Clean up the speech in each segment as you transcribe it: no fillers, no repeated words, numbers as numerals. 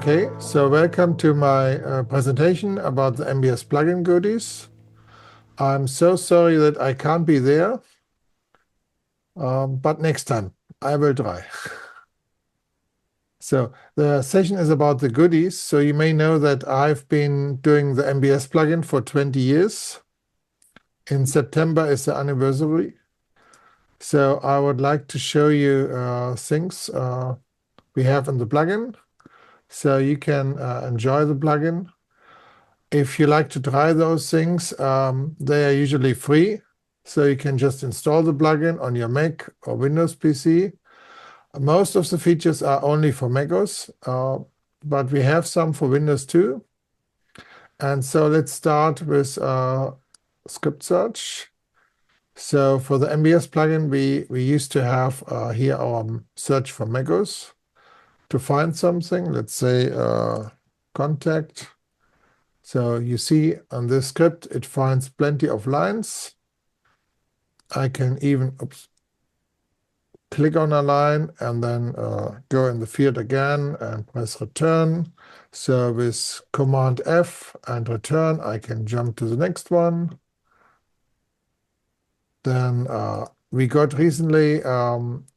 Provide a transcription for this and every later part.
Okay, so welcome to my presentation about the MBS plugin goodies. I'm so sorry that I can't be there, but next time I will try. So the session is about the goodies. So you may know that I've been doing the MBS plugin for 20 years. In September is the anniversary. So I would like to show you things we have in the plugin, so you can enjoy the plugin. If you like to try those things, they are usually free. So you can just install the plugin on your Mac or Windows PC. Most of the features are only for macOS, but we have some for Windows too. And so let's start with script search. So for the MBS plugin, we used to have here our search for macOS to find something. Let's say contact. So you see on this script, it finds plenty of lines. I can even click on a line and then go in the field again and press return. So with Command F and return, I can jump to the next one. Then we got recently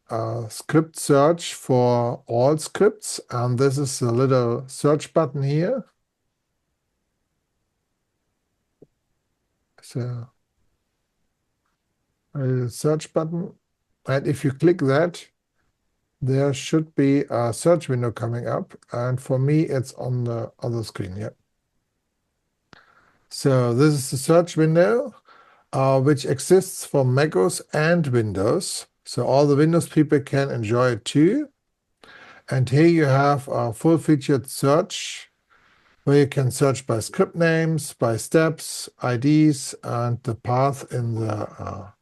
a script search for all scripts, and this is the little search button here. So a search button, and if you click that, there should be a search window coming up, and for me it's on the other screen. Yeah. So this is the search window, which exists for macOS and Windows. So all the Windows people can enjoy it too. And here you have a full-featured search, where you can search by script names, by steps, IDs, and the path in the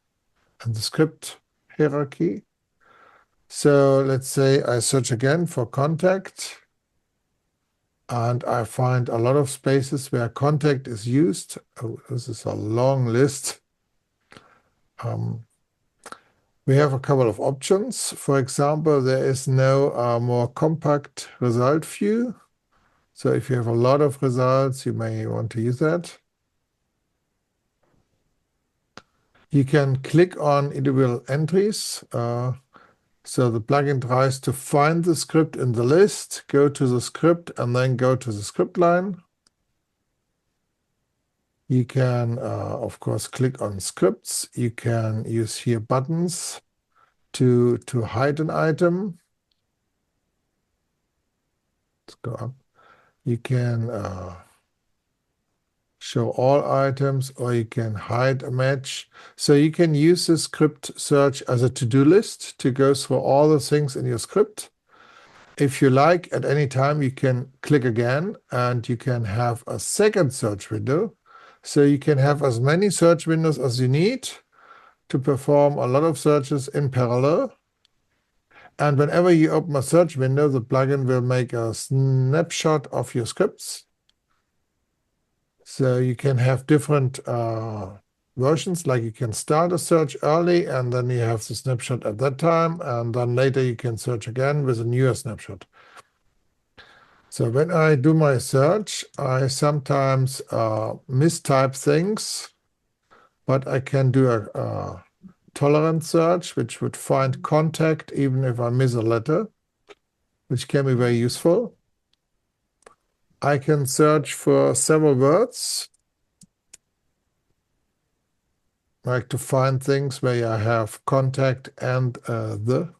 script hierarchy. So let's say I search again for contact, and I find a lot of spaces where contact is used. Oh, this is a long list. We have a couple of options. For example, there is no more compact result view. So if you have a lot of results, you may want to use that. You can click on individual entries. So the plugin tries to find the script in the list, go to the script, and then go to the script line. You can, of course, click on scripts. You can use here buttons to hide an item. Let's go up. You can show all items, or you can hide a match. So you can use the script search as a to-do list to go through all the things in your script. If you like, at any time, you can click again, and you can have a second search window. So you can have as many search windows as you need to perform a lot of searches in parallel. And whenever you open a search window, the plugin will make a snapshot of your scripts. So you can have different versions, like you can start a search early, and then you have the snapshot at that time, and then later you can search again with a newer snapshot. So when I do my search, I sometimes mistype things, but I can do a tolerant search, which would find contact even if I miss a letter, which can be very useful. I can search for several words, like to find things where I have contact and the.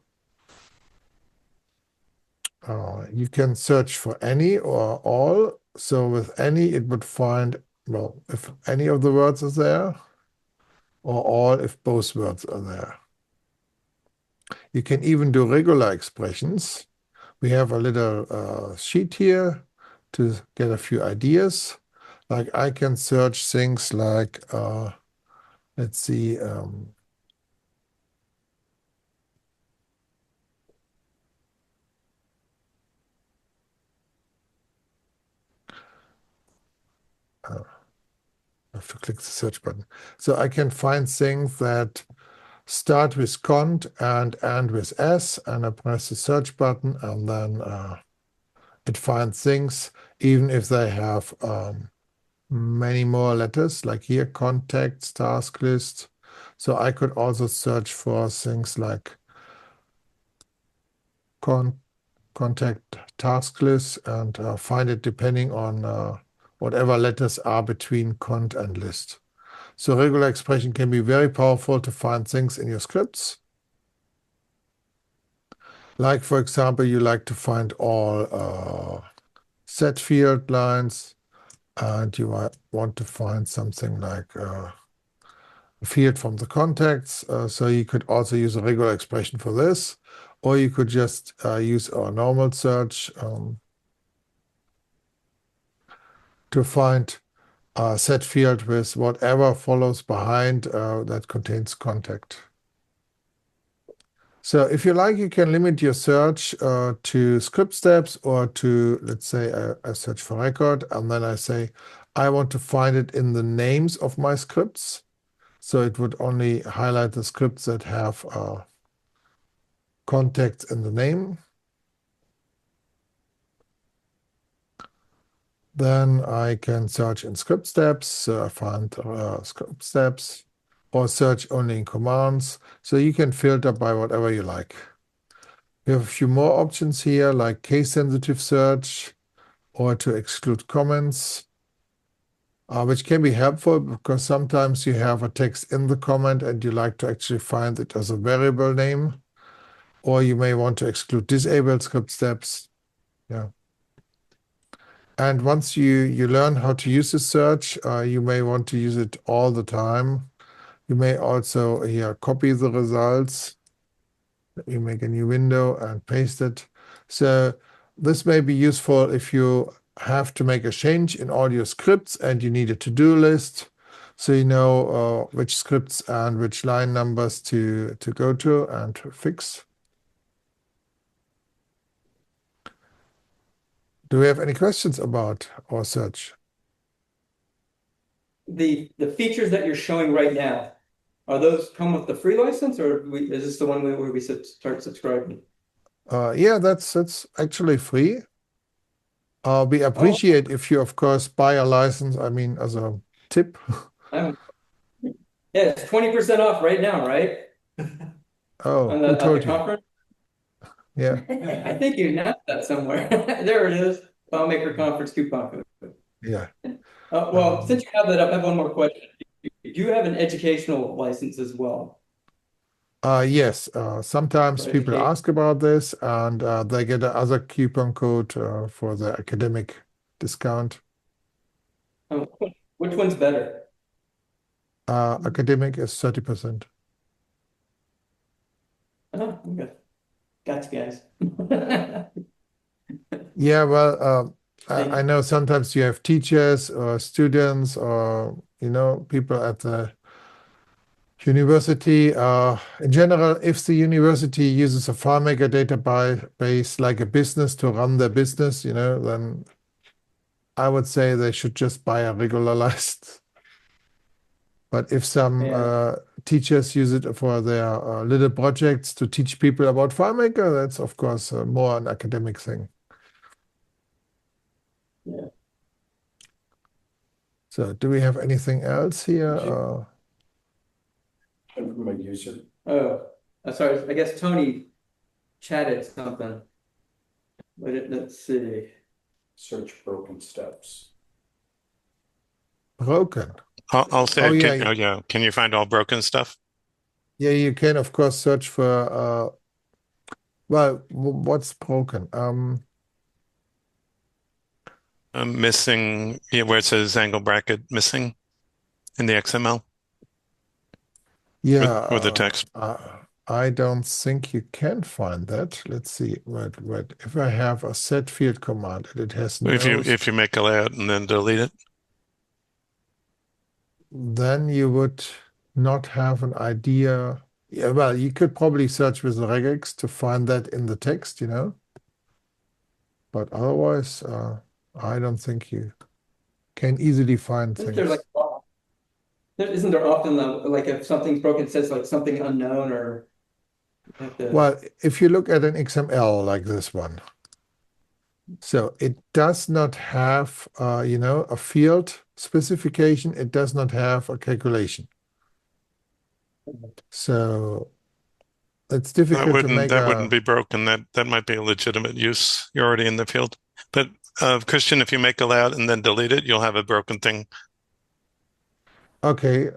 You can search for any or all. So with any, it would find, well, if any of the words are there, or all if both words are there. You can even do regular expressions. We have a little sheet here to get a few ideas. Like I can search things like, let's see, I have to click the search button. So I can find things that start with cont and end with s, and I press the search button, and then it finds things, even if they have many more letters, like here, contacts, task list. So I could also search for things like contact task list and find it depending on whatever letters are between cont and list. So regular expression can be very powerful to find things in your scripts. Like, for example, you like to find all set field lines, and you want to find something like a field from the contacts. So you could also use a regular expression for this, or you could just use our normal search to find a set field with whatever follows behind that contains contact. So if you like, you can limit your search to script steps or to, let's say, a search for record. And then I say, I want to find it in the names of my scripts. So it would only highlight the scripts that have contacts in the name. Then I can search in script steps. So I find script steps or search only in commands. So you can filter by whatever you like. We have a few more options here, like case-sensitive search or to exclude comments, which can be helpful because sometimes you have a text in the comment and you like to actually find it as a variable name, or you may want to exclude disabled script steps. Yeah. And once you learn how to use the search, you may want to use it all the time. You may also here copy the results. You make a new window and paste it. So this may be useful if you have to make a change in all your scripts and you need a to-do list. So you know which scripts and which line numbers to go to and to fix. Do we have any questions about our search? The features that you're showing right now, are those come with the free license, or is this the one where we start subscribing? Yeah, that's actually free. We appreciate if you, of course, buy a license, I mean, as a tip. Yeah, it's 20% off right now, right? Oh, On who at the told you? conference? Yeah. I think you announced that somewhere. There it is. FileMaker conference coupon code. Yeah. Well, since you have that up, I have one more question. Do you have an educational license as well? Yes, sometimes For people education? ask about this and they get another coupon code for the academic discount. Um, which one's better? Academic is 30%. Oh, okay. Got you guys. Yeah, well, Thank I you. know sometimes you have teachers or students or, people at the university. In general, if the university uses a FileMaker database like a business to run their business, then I would say they should just buy a regular license. But if some Yeah. teachers use it for their little projects to teach people about FileMaker, that's of course more an academic thing. Yeah. So do we have anything else here? From a user. Oh, sorry. I guess Tony chatted something. Let's see. Search broken steps. Broken. I'll say, Oh, yeah. oh yeah, can you find all broken stuff? Yeah, you can of course search for well, what's broken? Missing, yeah, where it says angle bracket missing in the XML Yeah, with the text. I don't think you can find that. Let's see. Wait. If I have a set field command and it has no, If you make a layout and then delete it. then you would not have an idea. Yeah, well, you could probably search with regex to find that in the text, but otherwise, I don't think you can easily find Isn't things. isn't there often like if something's broken, it says like something unknown or you have to... Well, if you look at an XML like this one, So it does not have, a field specification. It does not have a calculation. So it's difficult to make That wouldn't be broken. That might be a legitimate use. You're already in the field. But Christian, if you make a layout and then delete it, you'll have a broken thing. Okay.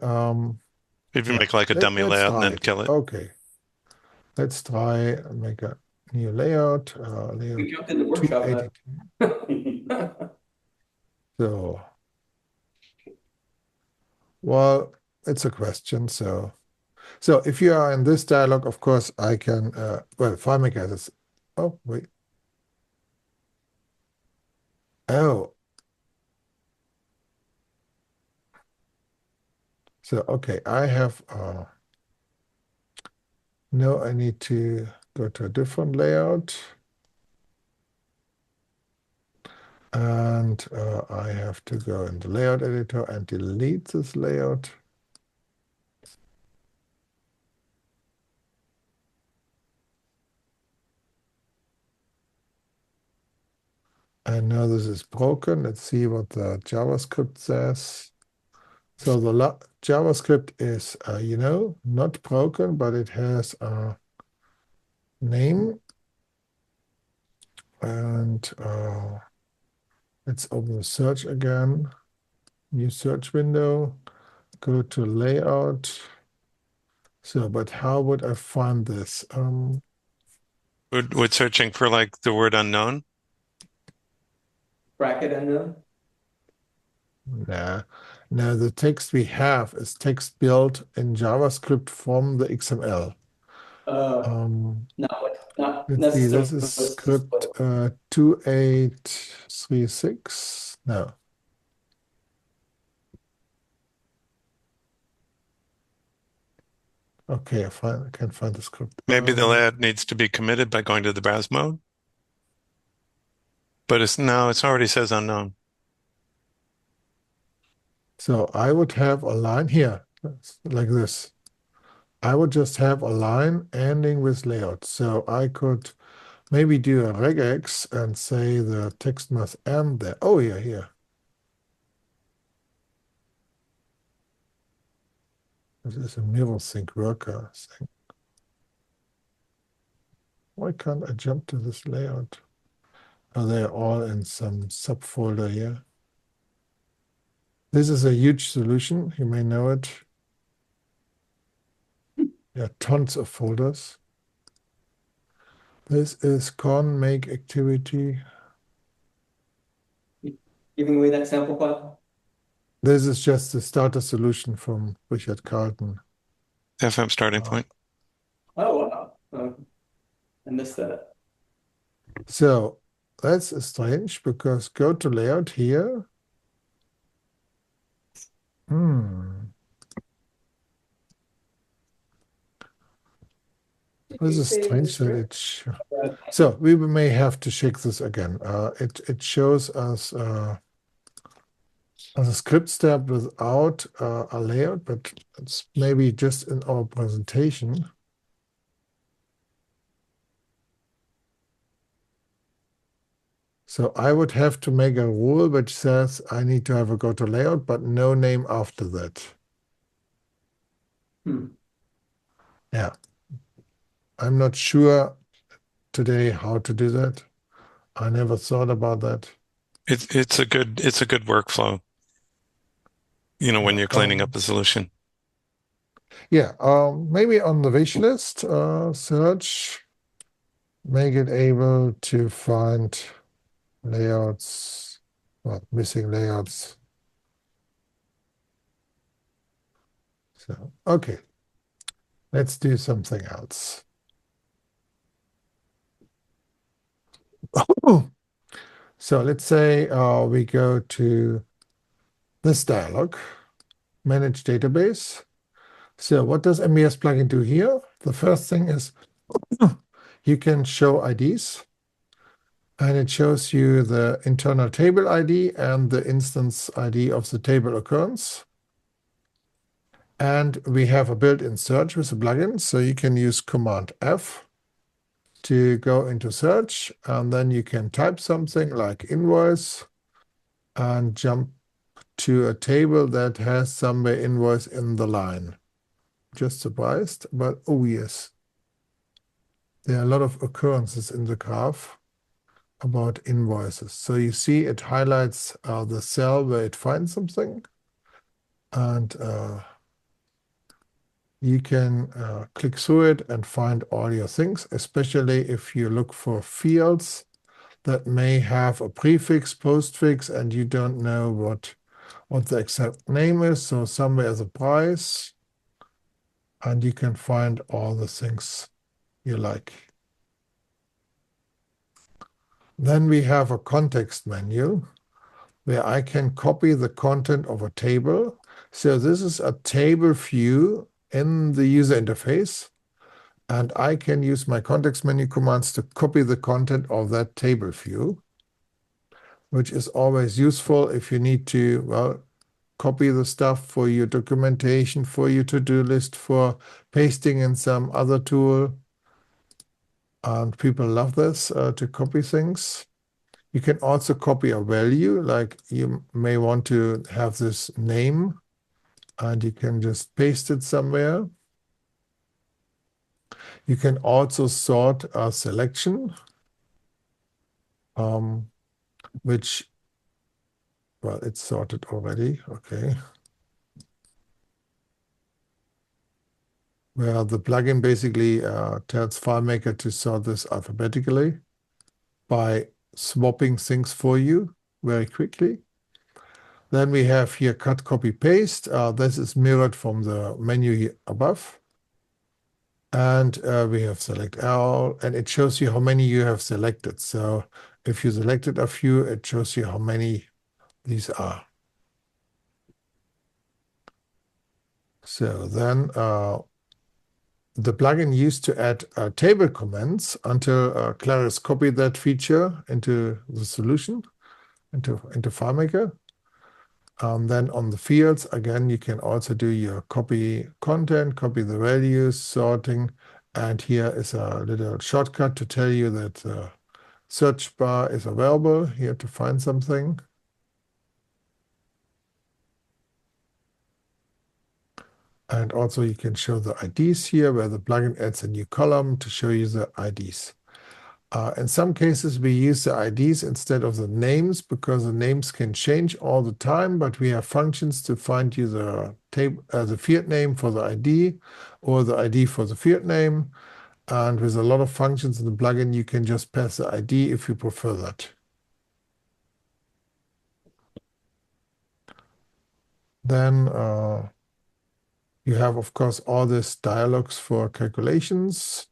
If you Yeah. make like a dummy Let's layout and try then it. kill it. Okay. Let's try and make a new layout. Layout We jumped in the workshop. 282. So, well, it's a question. So if you are in this dialog, of course, I can, FileMaker has this. Oh, wait. Oh. So, okay, I have, no, I need to go to a different layout. And I have to go in the layout editor and delete this layout. I know this is broken. Let's see what the JavaScript says. So the JavaScript is, not broken, but it has a name. And let's open the search again. New search window. Go to layout. So, but how would I find this? Would searching for like the word unknown? Bracket unknown. Nah. No, the text we have is text built in JavaScript from the XML. Not Let's see, this necessarily. is script 2836. No. Okay, I can't find the script. Maybe the layout needs to be committed by going to the browse mode. But it already says unknown. So I would have a line here, like this. I would just have a line ending with layout. So I could maybe do a regex and say the text must end there. Oh, yeah, here. This is a mirror sync worker thing. Why can't I jump to this layout? Oh, they're all in some subfolder here. This is a huge solution. You may know it. There are tons of folders. This is con make activity. Giving away that sample file. This is just the starter solution from Richard Carlton. FM starting point. Oh, wow. I missed that. So that's strange because go to layout here. This is strange that it's. So we may have to check this again. It shows us as a script step without a layout, but it's maybe just in our presentation. So I would have to make a rule which says I need to have a go to layout, but no name after that. Yeah. I'm not sure today how to do that. I never thought about that. It's a good workflow. When you're cleaning up a solution. Yeah, maybe on the wish list, search, make it able to find layouts, well, missing layouts. So, okay, let's do something else. So let's say we go to this dialog, manage database. So what does MBS plugin do here? The first thing is you can show IDs, and it shows you the internal table ID and the instance ID of the table occurrence. And we have a built-in search with the plugin, so you can use Command F to go into search, and then you can type something like invoice and jump to a table that has somewhere invoice in the line. Just surprised, but oh yes. There are a lot of occurrences in the graph about invoices. So you see it highlights the cell where it finds something, and you can click through it and find all your things, especially if you look for fields that may have a prefix, postfix, and you don't know what the exact name is. So somewhere is a price, and you can find all the things you like. Then we have a context menu where I can copy the content of a table. So this is a table view in the user interface, and I can use my context menu commands to copy the content of that table view, which is always useful if you need to, well, copy the stuff for your documentation, for your to-do list, for pasting in some other tool. And people love this, to copy things. You can also copy a value, like you may want to have this name, and you can just paste it somewhere. You can also sort a selection, which, well, it's sorted already, okay. Well, the plugin basically tells FileMaker to sort this alphabetically by swapping things for you very quickly. Then we have here cut, copy, paste. This is mirrored from the menu here above. And we have select all, and it shows you how many you have selected. So if you selected a few, it shows you how many these are. So then the plugin used to add table comments until Claris copied that feature into the solution, into FileMaker. Then on the fields, again, you can also do your copy content, copy the values, sorting, and here is a little shortcut to tell you that the search bar is available here to find something. And also you can show the IDs here, where the plugin adds a new column to show you the IDs. In some cases, we use the IDs instead of the names, because the names can change all the time, but we have functions to find you the field name for the ID, or the ID for the field name. And with a lot of functions in the plugin, you can just pass the ID if you prefer that. Then you have, of course, all these dialogues for calculations,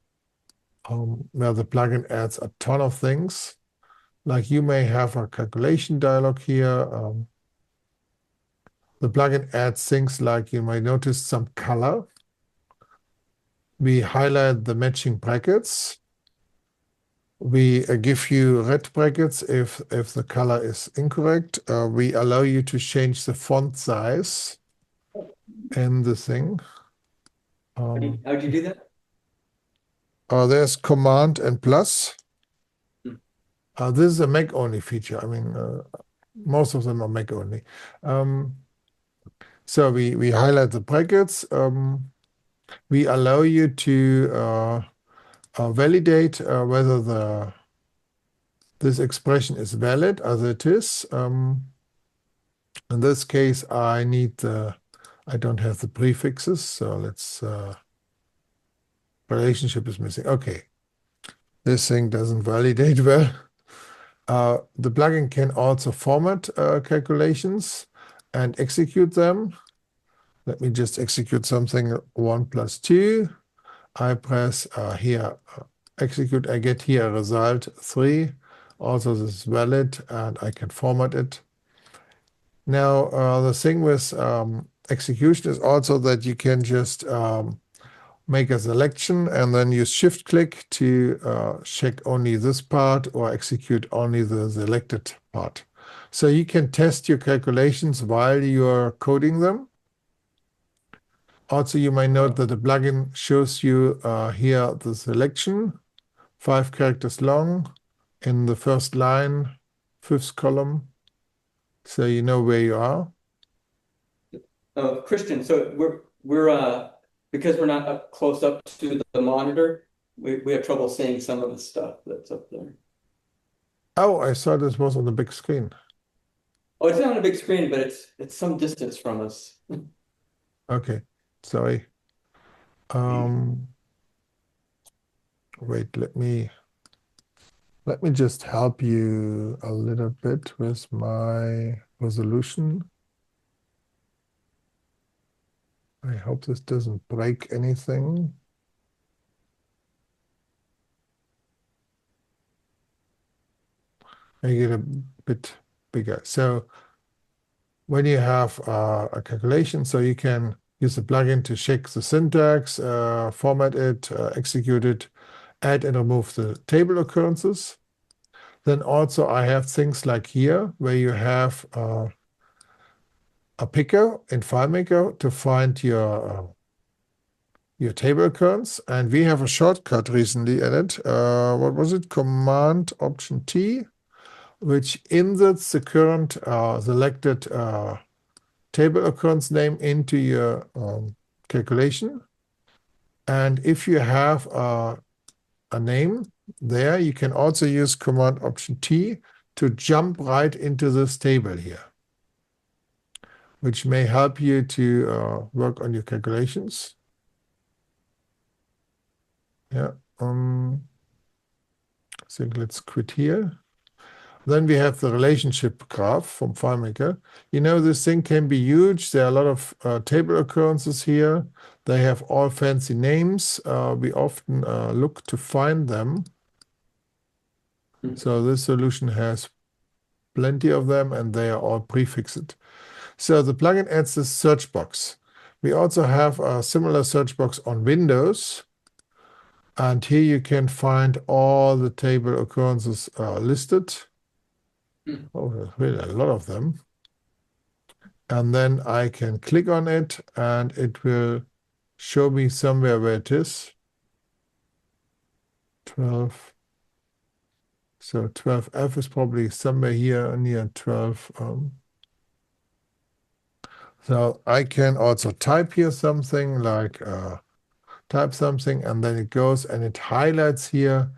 where the plugin adds a ton of things. Like you may have a calculation dialog here. The plugin adds things like you might notice some color. We highlight the matching brackets. We give you red brackets if the color is incorrect. We allow you to change the font size in the thing. How'd you do that? There's Command and plus. This is a Mac only feature. I mean, most of them are Mac only. So we highlight the brackets. We allow you to validate whether this expression is valid as it is. In this case, I don't have the prefixes, so let's relationship is missing. Okay, this thing doesn't validate well. The plugin can also format calculations and execute them. Let me just execute something 1 + 2. I press here execute. I get here a result 3. Also, this is valid, and I can format it. Now, the thing with execution is also that you can just make a selection and then use shift click to check only this part or execute only the selected part. So you can test your calculations while you're coding them. Also, you might note that the plugin shows you here the selection 5 characters long in the first line, 5th column, so you know where you are. Christian, so we're because we're not up close up to the monitor, we have trouble seeing some of the stuff that's up there. Oh, I saw this was on the big screen. Oh, it's not on a big screen, but it's some distance from us. Okay, sorry. Wait, let me just help you a little bit with my resolution. I hope this doesn't break anything. Make it a bit bigger. So when you have a calculation, so you can use the plugin to check the syntax, format it, execute it, add and remove the table occurrences. Then also I have things like here where you have a picker in FileMaker to find your table occurrence, and we have a shortcut recently added. What was it? Command Option T, which inserts the current selected table occurrence name into your calculation. And if you have a name there, you can also use Command Option T to jump right into this table here, which may help you to work on your calculations. Yeah. I think let's quit here. Then we have the relationship graph from FileMaker. You know, this thing can be huge. There are a lot of table occurrences here. They have all fancy names. We often look to find them. So this solution has plenty of them, and they are all prefixed. So the plugin adds this search box. We also have a similar search box on Windows. And here you can find all the table occurrences listed. Oh, there's really a lot of them. And then I can click on it, and it will show me somewhere where it is. 12. So 12F is probably somewhere here near 12. So I can also type here something like type something, and then it goes and it highlights here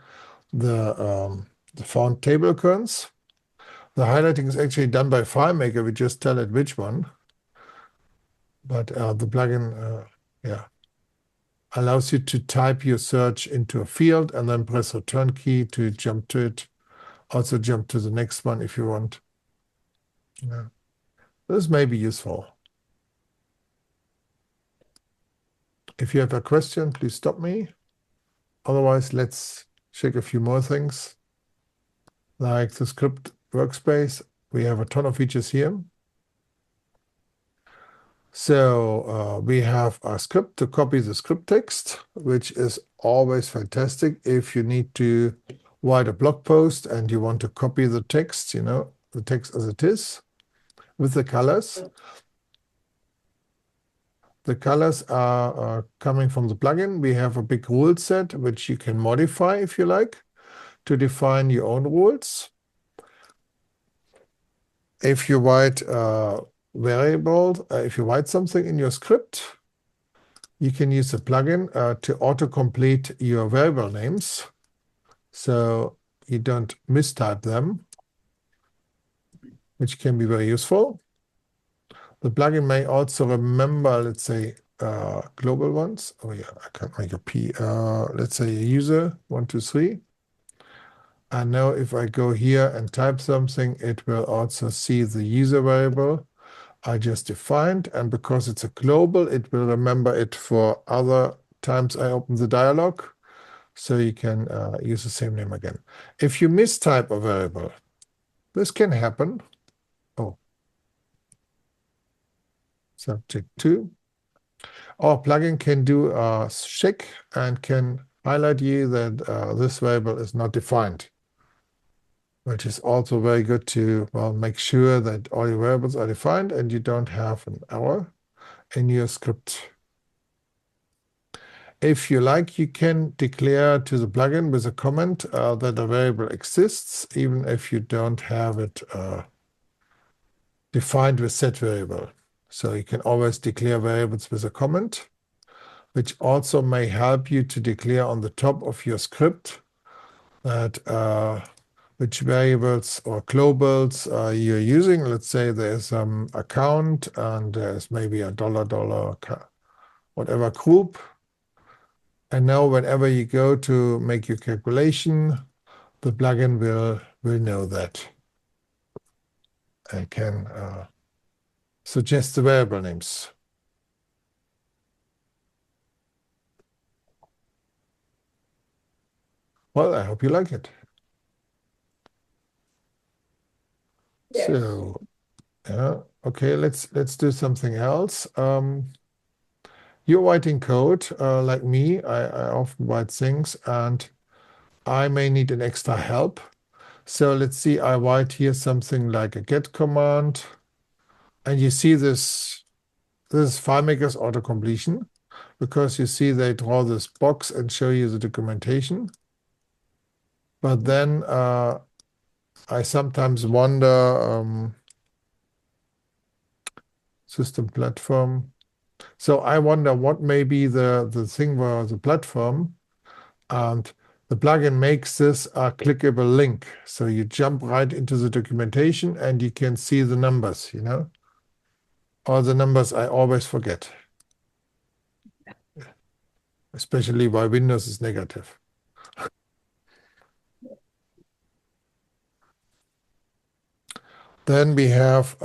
the found table occurrence. The highlighting is actually done by FileMaker. We just tell it which one. But the plugin, allows you to type your search into a field and then press Return key to jump to it. Also jump to the next one if you want. Yeah. This may be useful. If you have a question, please stop me. Otherwise, let's check a few more things. Like the script workspace, we have a ton of features here. So we have a script to copy the script text, which is always fantastic if you need to write a blog post and you want to copy the text, you know, the text as it is, with the colors. The colors are coming from the plugin. We have a big rule set, which you can modify if you like, to define your own rules. If you write variable, if you write something in your script, you can use the plugin to autocomplete your variable names, so you don't mistype them, which can be very useful. The plugin may also remember, let's say, global ones. Oh yeah, I can't make a P. Let's say a user 123. And now if I go here and type something, it will also see the user variable I just defined. And because it's a global, it will remember it for other times I open the dialog. So you can use the same name again. If you mistype a variable, this can happen. Oh. Subject 2. Our plugin can do a check and can highlight you that this variable is not defined, which is also very good to, well, make sure that all your variables are defined and you don't have an error in your script. If you like, you can declare to the plugin with a comment that a variable exists, even if you don't have it defined with set variable. So you can always declare variables with a comment, which also may help you to declare on the top of your script that which variables or globals you're using. Let's say there's some account and there's maybe a whatever group. And now whenever you go to make your calculation, the plugin will know that and can suggest the variable names. Well, I hope you like it. Yes. So, yeah, okay, let's do something else. You're writing code like me. I often write things, and I may need an extra help. So let's see. I write here something like a get command, and you see this. This is FileMaker's auto-completion, because you see they draw this box and show you the documentation. But then I sometimes wonder, system platform. So I wonder what may be the thing where the platform, and the plugin makes this a clickable link. So you jump right into the documentation and you can see the numbers, you know? All the numbers I always forget, especially why Windows is negative. Then we have,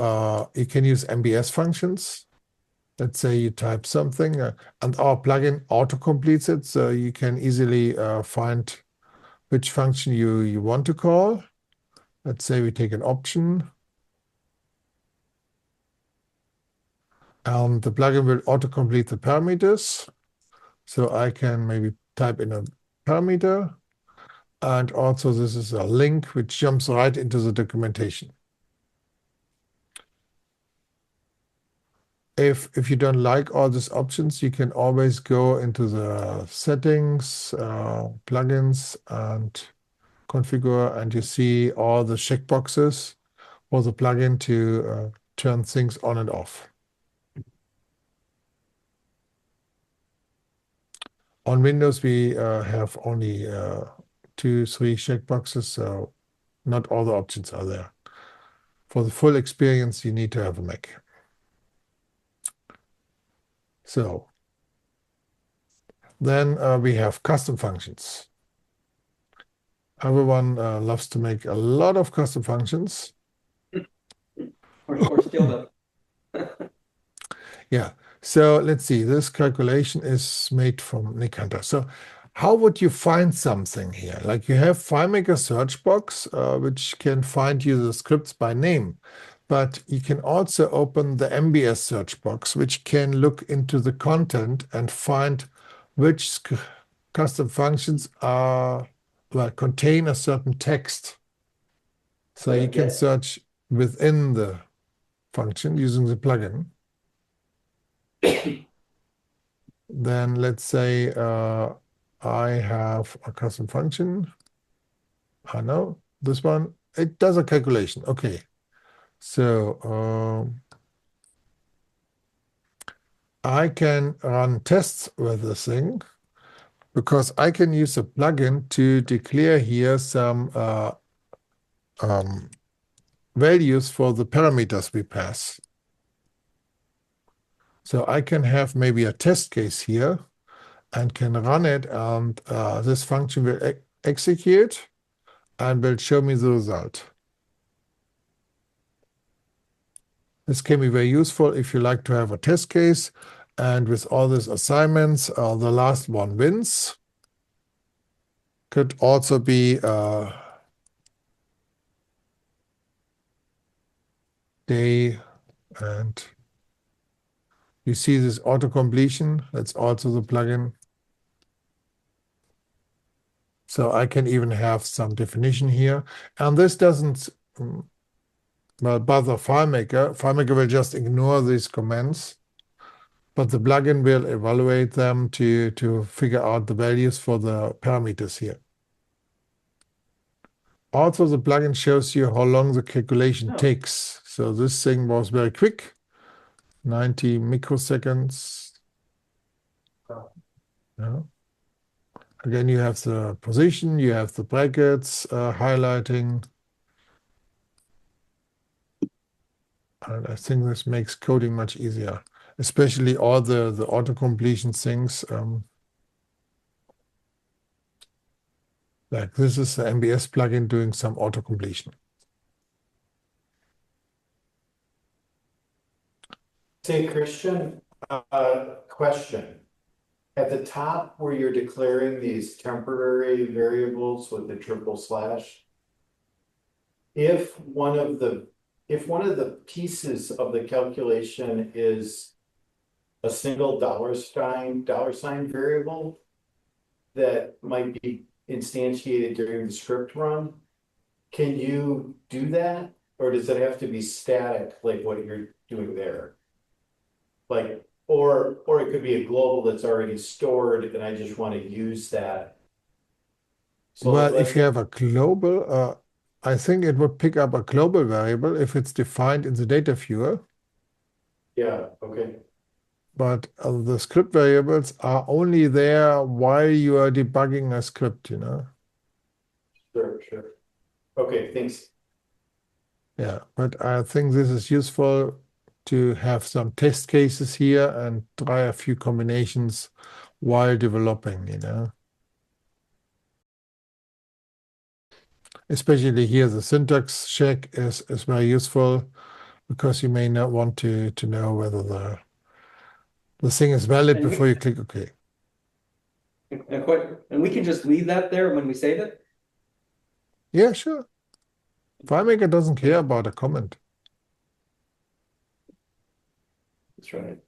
you can use MBS functions. Let's say you type something and our plugin auto-completes it, so you can easily find which function you want to call. Let's say we take an option. And the plugin will auto-complete the parameters. So I can maybe type in a parameter. And also this is a link which jumps right into the documentation. If you don't like all these options, you can always go into the settings, plugins, and configure, and you see all the checkboxes for the plugin to turn things on and off. On Windows, we have only 2-3 checkboxes, so not all the options are there. For the full experience, you need to have a Mac. So then we have custom functions. Everyone loves to make a lot of custom functions. Or steal them. Yeah. So let's see. This calculation is made from Nick Hunter. So how would you find something here? Like you have FileMaker search box, which can find you the scripts by name. But you can also open the MBS search box, which can look into the content and find which custom functions are, well, contain a certain text. So you can search within the function using the plugin. Then let's say I have a custom function. I know this one, it does a calculation. Okay. So I can run tests with this thing because I can use a plugin to declare here some values for the parameters we pass. So I can have maybe a test case here and can run it, and this function will execute and will show me the result. This can be very useful if you like to have a test case, and with all these assignments, the last one wins. Could also be day, and you see this auto-completion. That's also the plugin. So I can even have some definition here. And this doesn't well bother FileMaker. FileMaker will just ignore these comments. but the plugin will evaluate them to figure out the values for the parameters here. Also, the plugin shows you how long the calculation Oh. takes. So this thing was very quick, 90 microseconds. Oh. Yeah. Again, you have the position, you have the brackets highlighting. And I think this makes coding much easier, especially all the auto-completion things. Like this is the MBS plugin doing some auto-completion. Say, Christian, question. At the top where you're declaring these temporary variables with the triple slash, if one of the pieces of the calculation is a single dollar sign variable that might be instantiated during the script run, can you do that? Or does it have to be static, like what you're doing there? Like, or it could be a global that's already stored and I just want to use that. So Well, let's if you have a global, I think it would pick up a global variable if it's defined in the data viewer. yeah, okay. But the script variables are only there while you are debugging a script, you know? Sure. Okay, thanks. Yeah, but I think this is useful to have some test cases here and try a few combinations while developing, you know? Especially here, the syntax check is very useful because you may not want to know whether the thing is valid And before you click OK. And we can just leave that there when we save it? Yeah, sure. FileMaker doesn't care about a comment. That's right.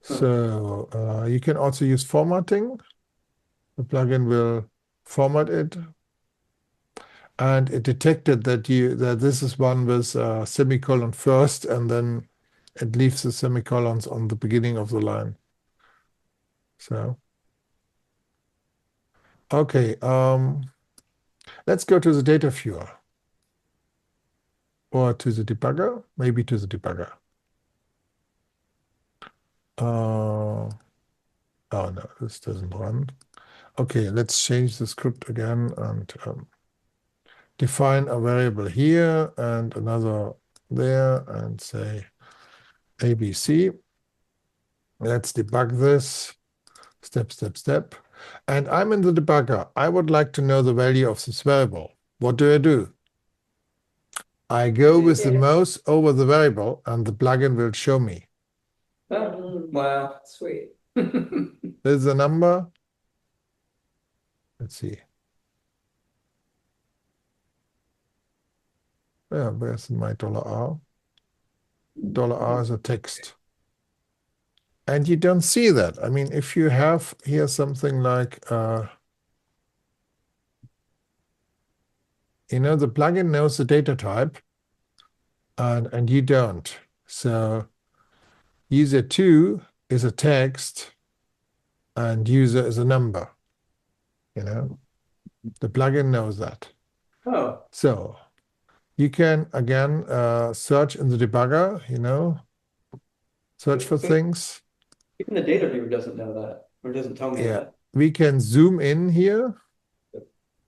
So you can also use formatting. The plugin will format it. And it detected that this is one with a semicolon first, and then it leaves the semicolons on the beginning of the line. So, okay, let's go to the data viewer. Or to the debugger, maybe to the debugger. Oh no, this doesn't run. Okay, let's change the script again and define a variable here and another there and say ABC. Let's debug this, step. And I'm in the debugger. I would like to know the value of this variable. What do? I go with the mouse over the variable and the plugin will show me. Oh, wow, sweet. There's a number. Let's see. Yeah, where's my $R? $R is a text. And you don't see that. I mean, if you have here something like, you know, the plugin knows the data type and you don't. So user2 is a text and user is a number, you know, the plugin knows that. Oh, So you can, again, search in the debugger, you know, search for things. even the data viewer doesn't know that, or doesn't tell me Yeah, that. we can zoom in here,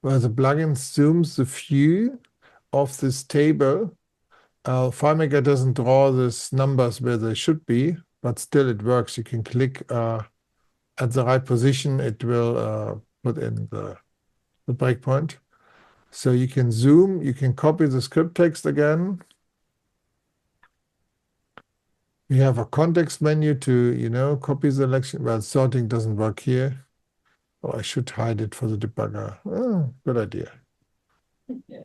where the plugin zooms the view of this table. FileMaker doesn't draw these numbers where they should be, but still it works. You can click at the right position. It will put in the breakpoint. So you can zoom, you can copy the script text again. We have a context menu to, you know, copy the selection. Well, sorting doesn't work here. Oh, I should hide it for the debugger. Oh, good idea. Yeah.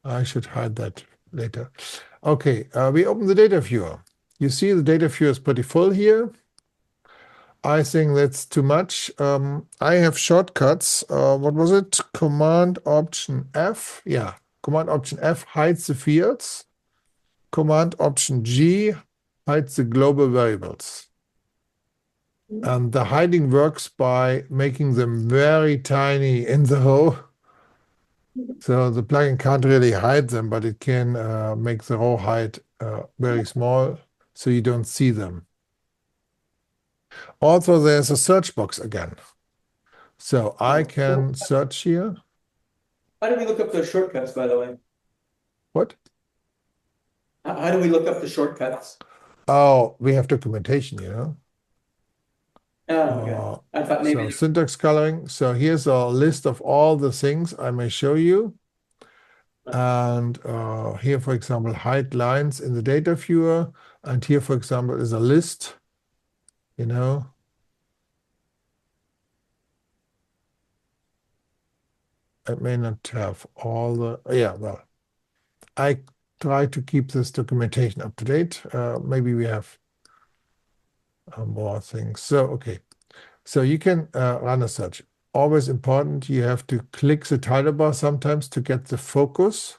I should hide that later. Okay, we open the data viewer. You see the data viewer is pretty full here. I think that's too much. I have shortcuts. What was it? Command Option F. Yeah, Command Option F hides the fields. Command Option G hides the global variables. And the hiding works by making them very tiny in the row. So the plugin can't really hide them, but it can make the row height very small so you don't see them. Also, there's a search box again. So I can search here. How do we look up those shortcuts, by the way? What? How do we look up the shortcuts? Oh, we have documentation, you know. Oh, okay. I thought maybe. So syntax coloring. So here's a list of all the things I may show you. And here, for example, hide lines in the data viewer. And here, for example, is a list, you know. I may not have all the, yeah, well, I try to keep this documentation up to date. Maybe we have more things. So, okay. So you can run a search. Always important, you have to click the title bar sometimes to get the focus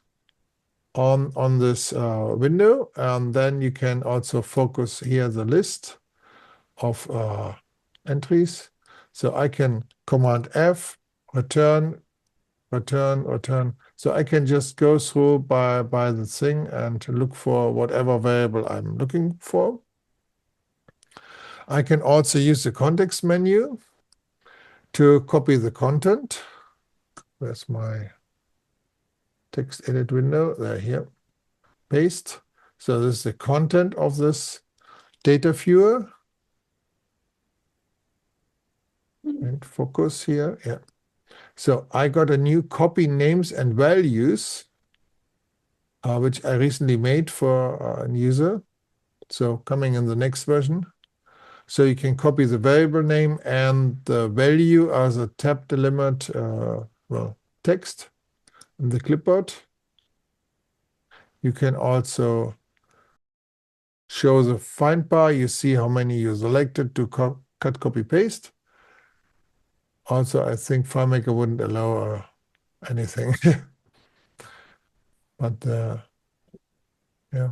on this window. And then you can also focus here the list of entries. So I can Command F, return. So I can just go through by the thing and look for whatever variable I'm looking for. I can also use the context menu to copy the content. Where's my text edit window? There, here. Paste. So this is the content of this data viewer. And focus here. Yeah. So I got a new copy names and values, which I recently made for a user. So coming in the next version. So you can copy the variable name and the value as a tab delimit, well, text in the clipboard. You can also show the find bar. You see how many you selected to cut, copy, paste. Also, I think FileMaker wouldn't allow anything. But yeah.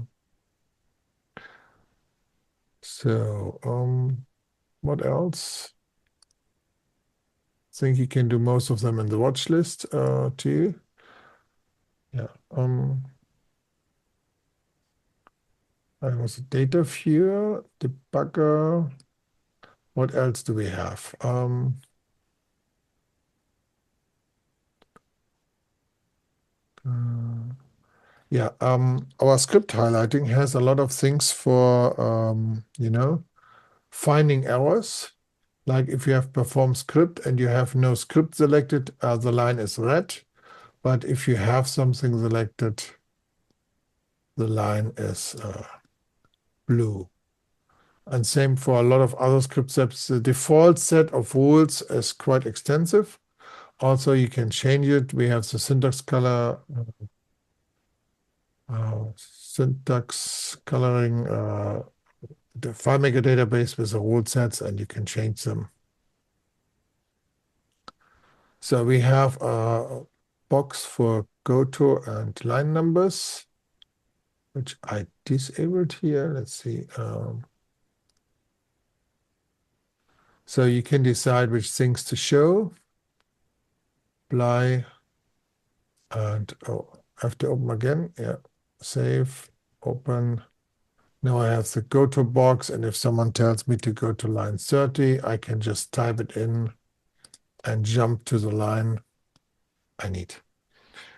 So what else? I think you can do most of them in the watch list too. Yeah. I was a data viewer, debugger. What else do we have? Yeah, our script highlighting has a lot of things for, you know, finding errors. Like if you have perform script and you have no script selected, the line is red. But if you have something selected, the line is blue. And same for a lot of other script sets. The default set of rules is quite extensive. Also, you can change it. We have the syntax color, syntax coloring, the FileMaker database with the rule sets, and you can change them. So we have a box for goto and line numbers, which I disabled here. Let's see. So you can decide which things to show. Apply. And oh, I have to open again. Yeah. Save. Open. Now I have the goto box. And if someone tells me to go to line 30, I can just type it in and jump to the line I need.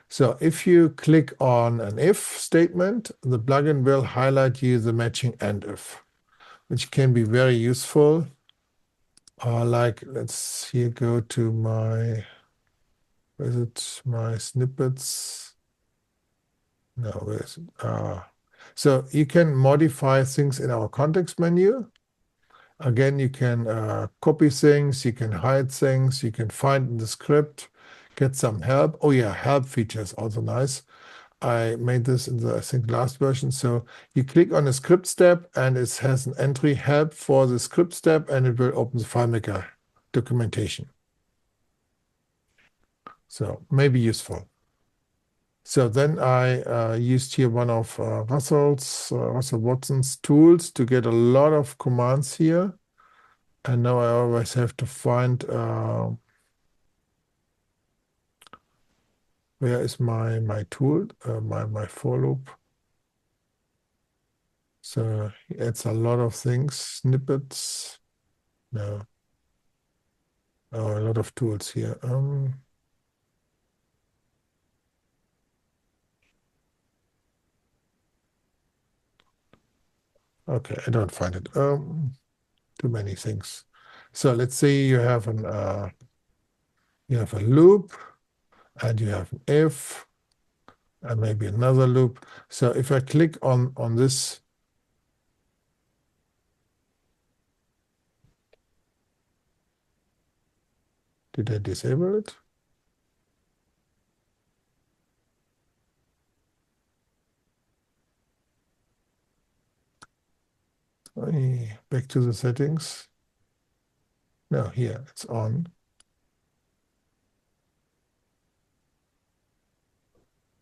So if you click on an if statement, the plugin will highlight you the matching end if, which can be very useful. Like, let's here go to my, where is it? My snippets. No, where is it? So you can modify things in our context menu. Again, you can copy things, you can hide things, you can find in the script, get some help. Oh yeah, help feature is also nice. I made this in the, I think, last version. So you click on a script step and it has an entry help for the script step and it will open the FileMaker documentation. So maybe useful. So then I used here one of Russell Watson's tools to get a lot of commands here. And now I always have to find where is my tool, my for loop. So he adds a lot of things, snippets. No. Oh, a lot of tools here. Okay, I don't find it. Too many things. So let's say you have a loop, and you have an if, and maybe another loop. So if I click on this, did I disable it? Back to the settings. No, here it's on.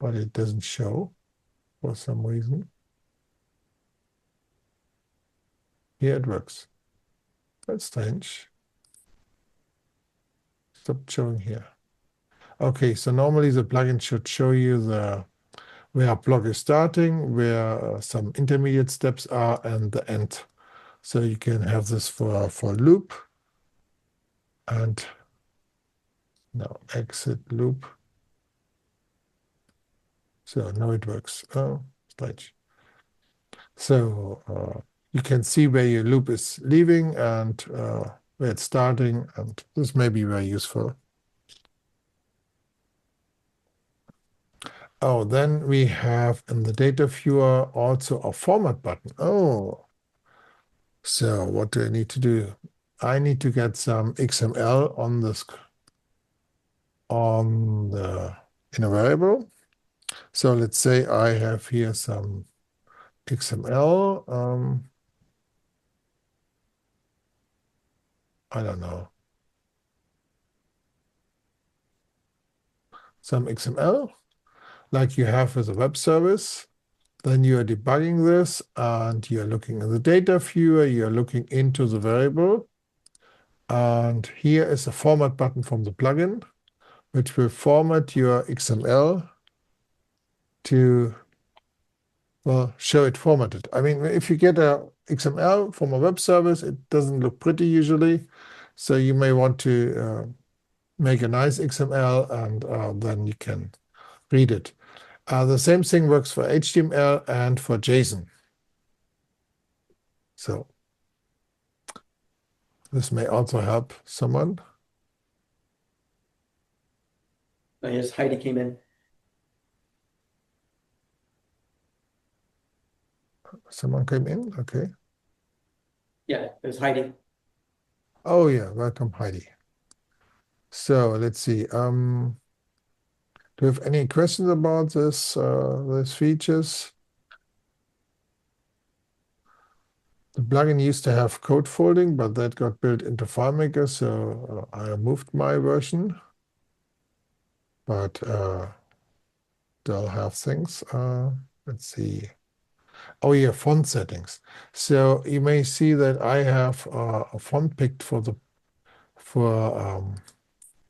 But it doesn't show for some reason. Here it works. That's strange. Stop showing here. Okay, so normally the plugin should show you where a block is starting, where some intermediate steps are, and the end. So you can have this for loop, and now exit loop. So now it works. Oh, strange. So you can see where your loop is leaving and where it's starting, and this may be very useful. Oh, then we have in the data viewer also a format button. Oh, so what do I need to do? I need to get some XML on this in a variable. So let's say I have here some XML. I don't know. Some XML, like you have with a web service. Then you are debugging this, and you're looking in the data viewer, you're looking into the variable. And here is a format button from the plugin, which will format your XML to, well, show it formatted. I mean, if you get a XML from a web service, it doesn't look pretty usually. So you may want to make a nice XML, and then you can read it. The same thing works for HTML and for JSON. So this may also help someone. Oh, yes, Heidi came in. Someone came in, okay. Yeah, it was Heidi. Oh yeah, welcome Heidi. So let's see. Do you have any questions about these features? The plugin used to have code folding, but that got built into FileMaker, so I removed my version. But they'll have things. Let's see. Oh yeah, font settings. So you may see that I have a font picked for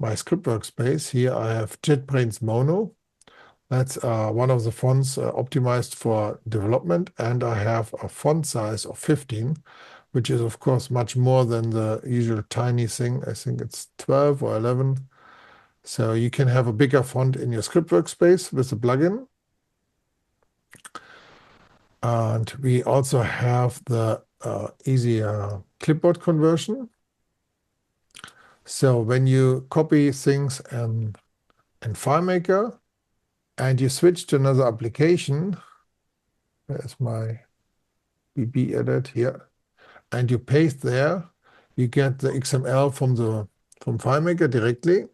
my script workspace. Here I have JetBrains Mono. That's one of the fonts optimized for development, and I have a font size of 15, which is of course much more than the usual tiny thing. I think it's 12 or 11. So you can have a bigger font in your script workspace with the plugin. And we also have the easier clipboard conversion. So when you copy things in FileMaker and you switch to another application, there's my BB edit here, and you paste there, you get the XML from FileMaker directly.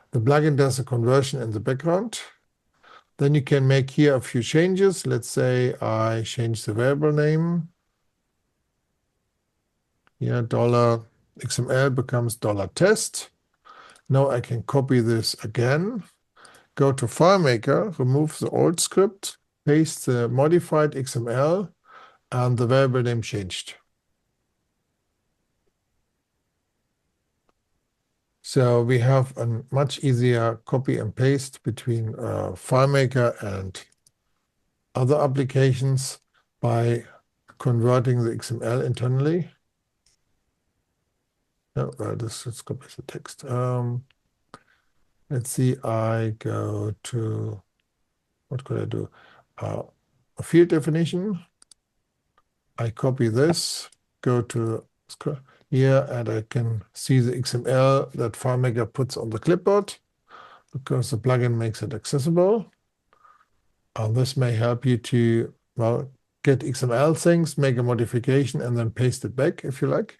The plugin does a conversion in the background. Then you can make here a few changes. Let's say I change the variable name. Here, $XML becomes $test. Now I can copy this again go to FileMaker, remove the old script, paste the modified XML, and the variable name changed. So we have a much easier copy and paste between FileMaker and other applications by converting the XML internally. No, let's copy the text. Let's see, I go to, what could I do? A field definition. I copy this, go to here, and I can see the XML that FileMaker puts on the clipboard because the plugin makes it accessible. This may help you to, well, get XML things, make a modification, and then paste it back if you like.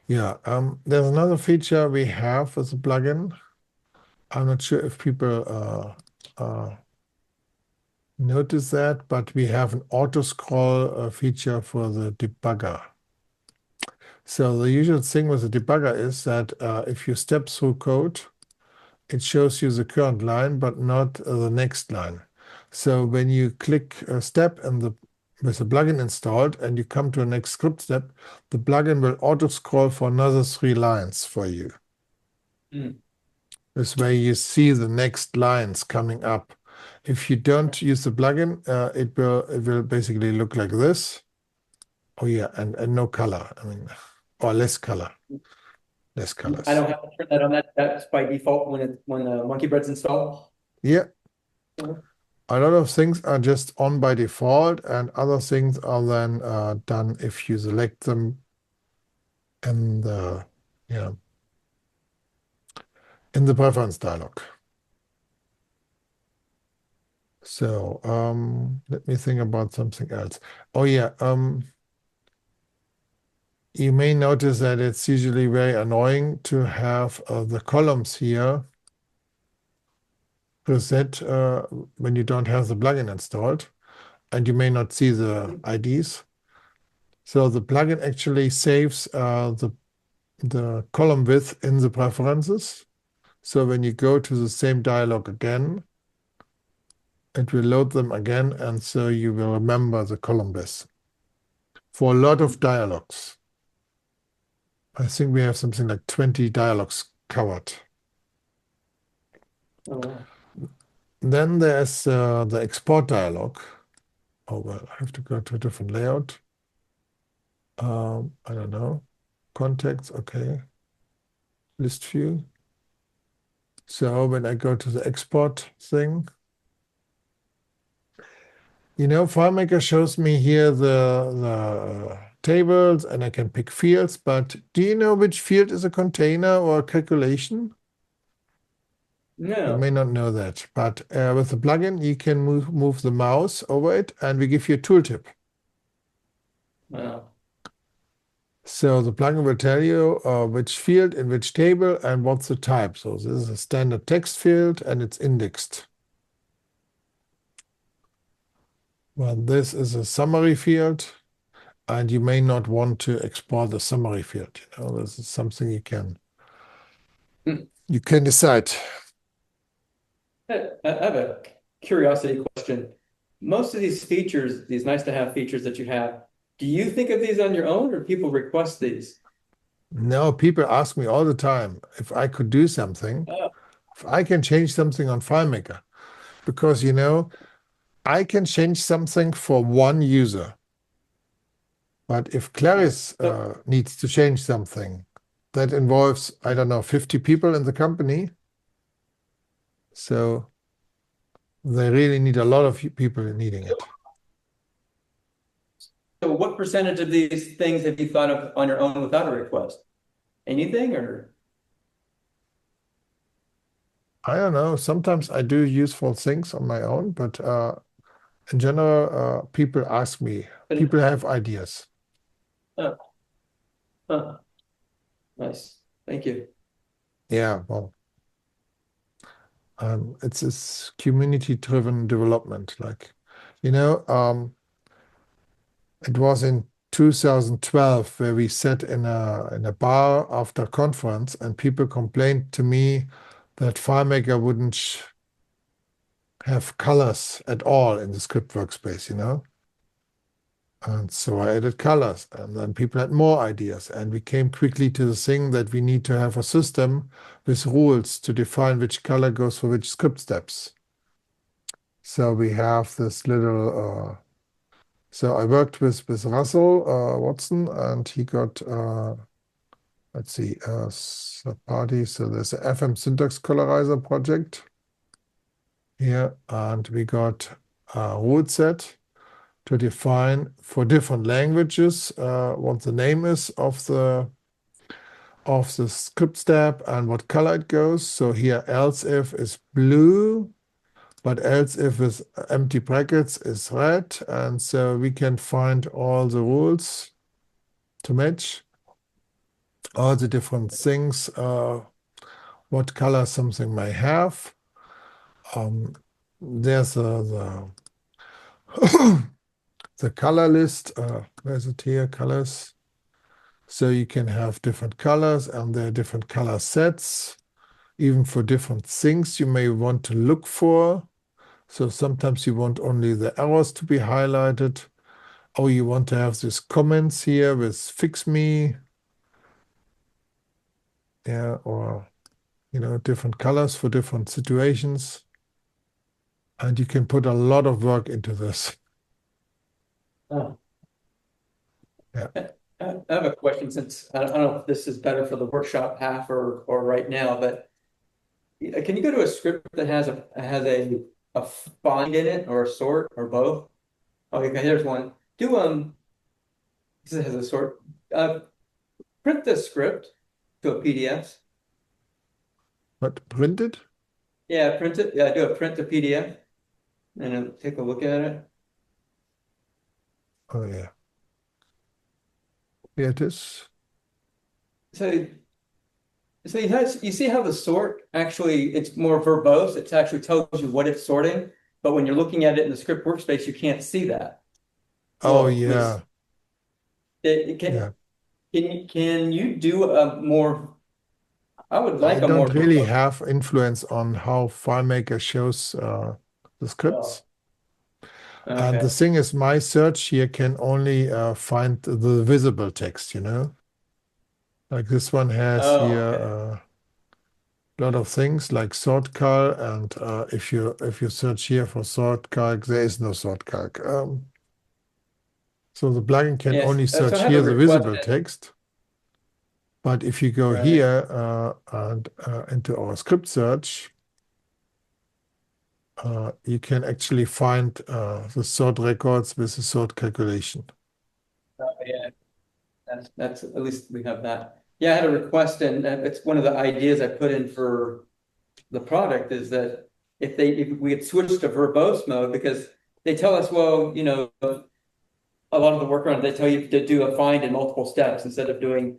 Yeah, there's another feature we have with the plugin. I'm not sure if people notice that, but we have an auto scroll feature for the debugger. So the usual thing with the debugger is that if you step through code, it shows you the current line, but not the next line. So when you click a step with the plugin installed and you come to a next script step, the plugin will auto scroll for another 3 lines for you. This way you see the next lines coming up. If you don't use the plugin, it will basically look like this. Oh yeah, and no color. I mean, or less color. Less colors. I don't have to turn that on. That's by default when the monkey bread's installed. Yeah. Mhm. A lot of things are just on by default, and other things are then done if you select them in the in the preference dialog. So let me think about something else. Oh yeah, you may notice that it's usually very annoying to have the columns here preset when you don't have the plugin installed, and you may not see the IDs. So the plugin actually saves the column width in the preferences. So when you go to the same dialog again, it will load them again, and so you will remember the column width. For a lot of dialogues, I think we have something like 20 dialogues covered. Oh, Then there's the export dialog. Oh, well, I have to go to a different layout. I don't know. Contacts, okay. List view. So when I go to the export thing, FileMaker shows me here the tables, and I can pick fields, but do you know which field is a container or a calculation? You no. may not know that, but with the plugin, you can move the mouse over it, and we give you a tooltip. Wow. So the plugin will tell you which field in which table and what's the type. So this is a standard text field, and it's indexed. Well, this is a summary field, and you may not want to export the summary field. This is something you can decide. I have a curiosity question. Most of these features, these nice to have features that you have, do you think of these on your own, or people request these? No, people ask me all the time if I could do something, if I can change something on FileMaker, because I can change something for one user. But if Clarice needs to change something, that involves, I don't know, 50 people in the company. So they really need a lot of people needing it. So what percentage of these things have you thought of on your own without a request? Anything, or? I don't know. Sometimes I do useful things on my own, but in general, people ask me. People have ideas. Nice. Thank you. Yeah, well, It's this community-driven development. Like, it was in 2012 where we sat in a bar after a conference, and people complained to me that FileMaker wouldn't have colors at all in the script workspace, And so I added colors, and then people had more ideas, and we came quickly to the thing that we need to have a system with rules to define which color goes for which script steps. So we have this little. So I worked with Russell Watson, and he got let's see, party. So there's a FM syntax colorizer project here, and we got a rule set to define for different languages what the name is of the script step and what color it goes. So here else if is blue, but else if with empty brackets is red. And so we can find all the rules to match all the different things, what color something may have. There's the the color list. Where's it here? Colors. So you can have different colors, and there are different color sets, even for different things you may want to look for. So sometimes you want only the arrows to be highlighted, or you want to have these comments here with fix me. Yeah, or different colors for different situations. And you can put a lot of work into this. Oh. Yeah. I have a question, since I don't know if this is better for the workshop half or right now, but can you go to a script that has a find in it, or a sort, or both? Oh, okay, here's one. This has a sort. Print the script to a PDF. But printed? Yeah, print it. Yeah, do a print to PDF, and then take a look at it. Oh, yeah. Here it is. So you see how the sort actually, it's more verbose. It actually tells you what it's sorting, but when you're looking at it in the script workspace, you can't see that. Oh, Well, yeah. Yeah. Can you do a more? I would like I a more don't really verbose. have influence on how FileMaker shows the scripts. And the Okay. thing is, my search here can only find the visible text, Like this one has Oh, here okay. a lot of things like sort calc, and if you search here for sort calc, there is no sort calc. So the plugin can Yes. only So I search have a here the visible request. text. But if you go Right. here and into our script search, you can actually find the sort records with the sort calculation. Oh, yeah. That's at least we have that. Yeah, I had a request, and it's one of the ideas I put in for the product, is that if we had switched to verbose mode, because they tell us, well, a lot of the workaround, they tell you to do a find in multiple steps instead of doing,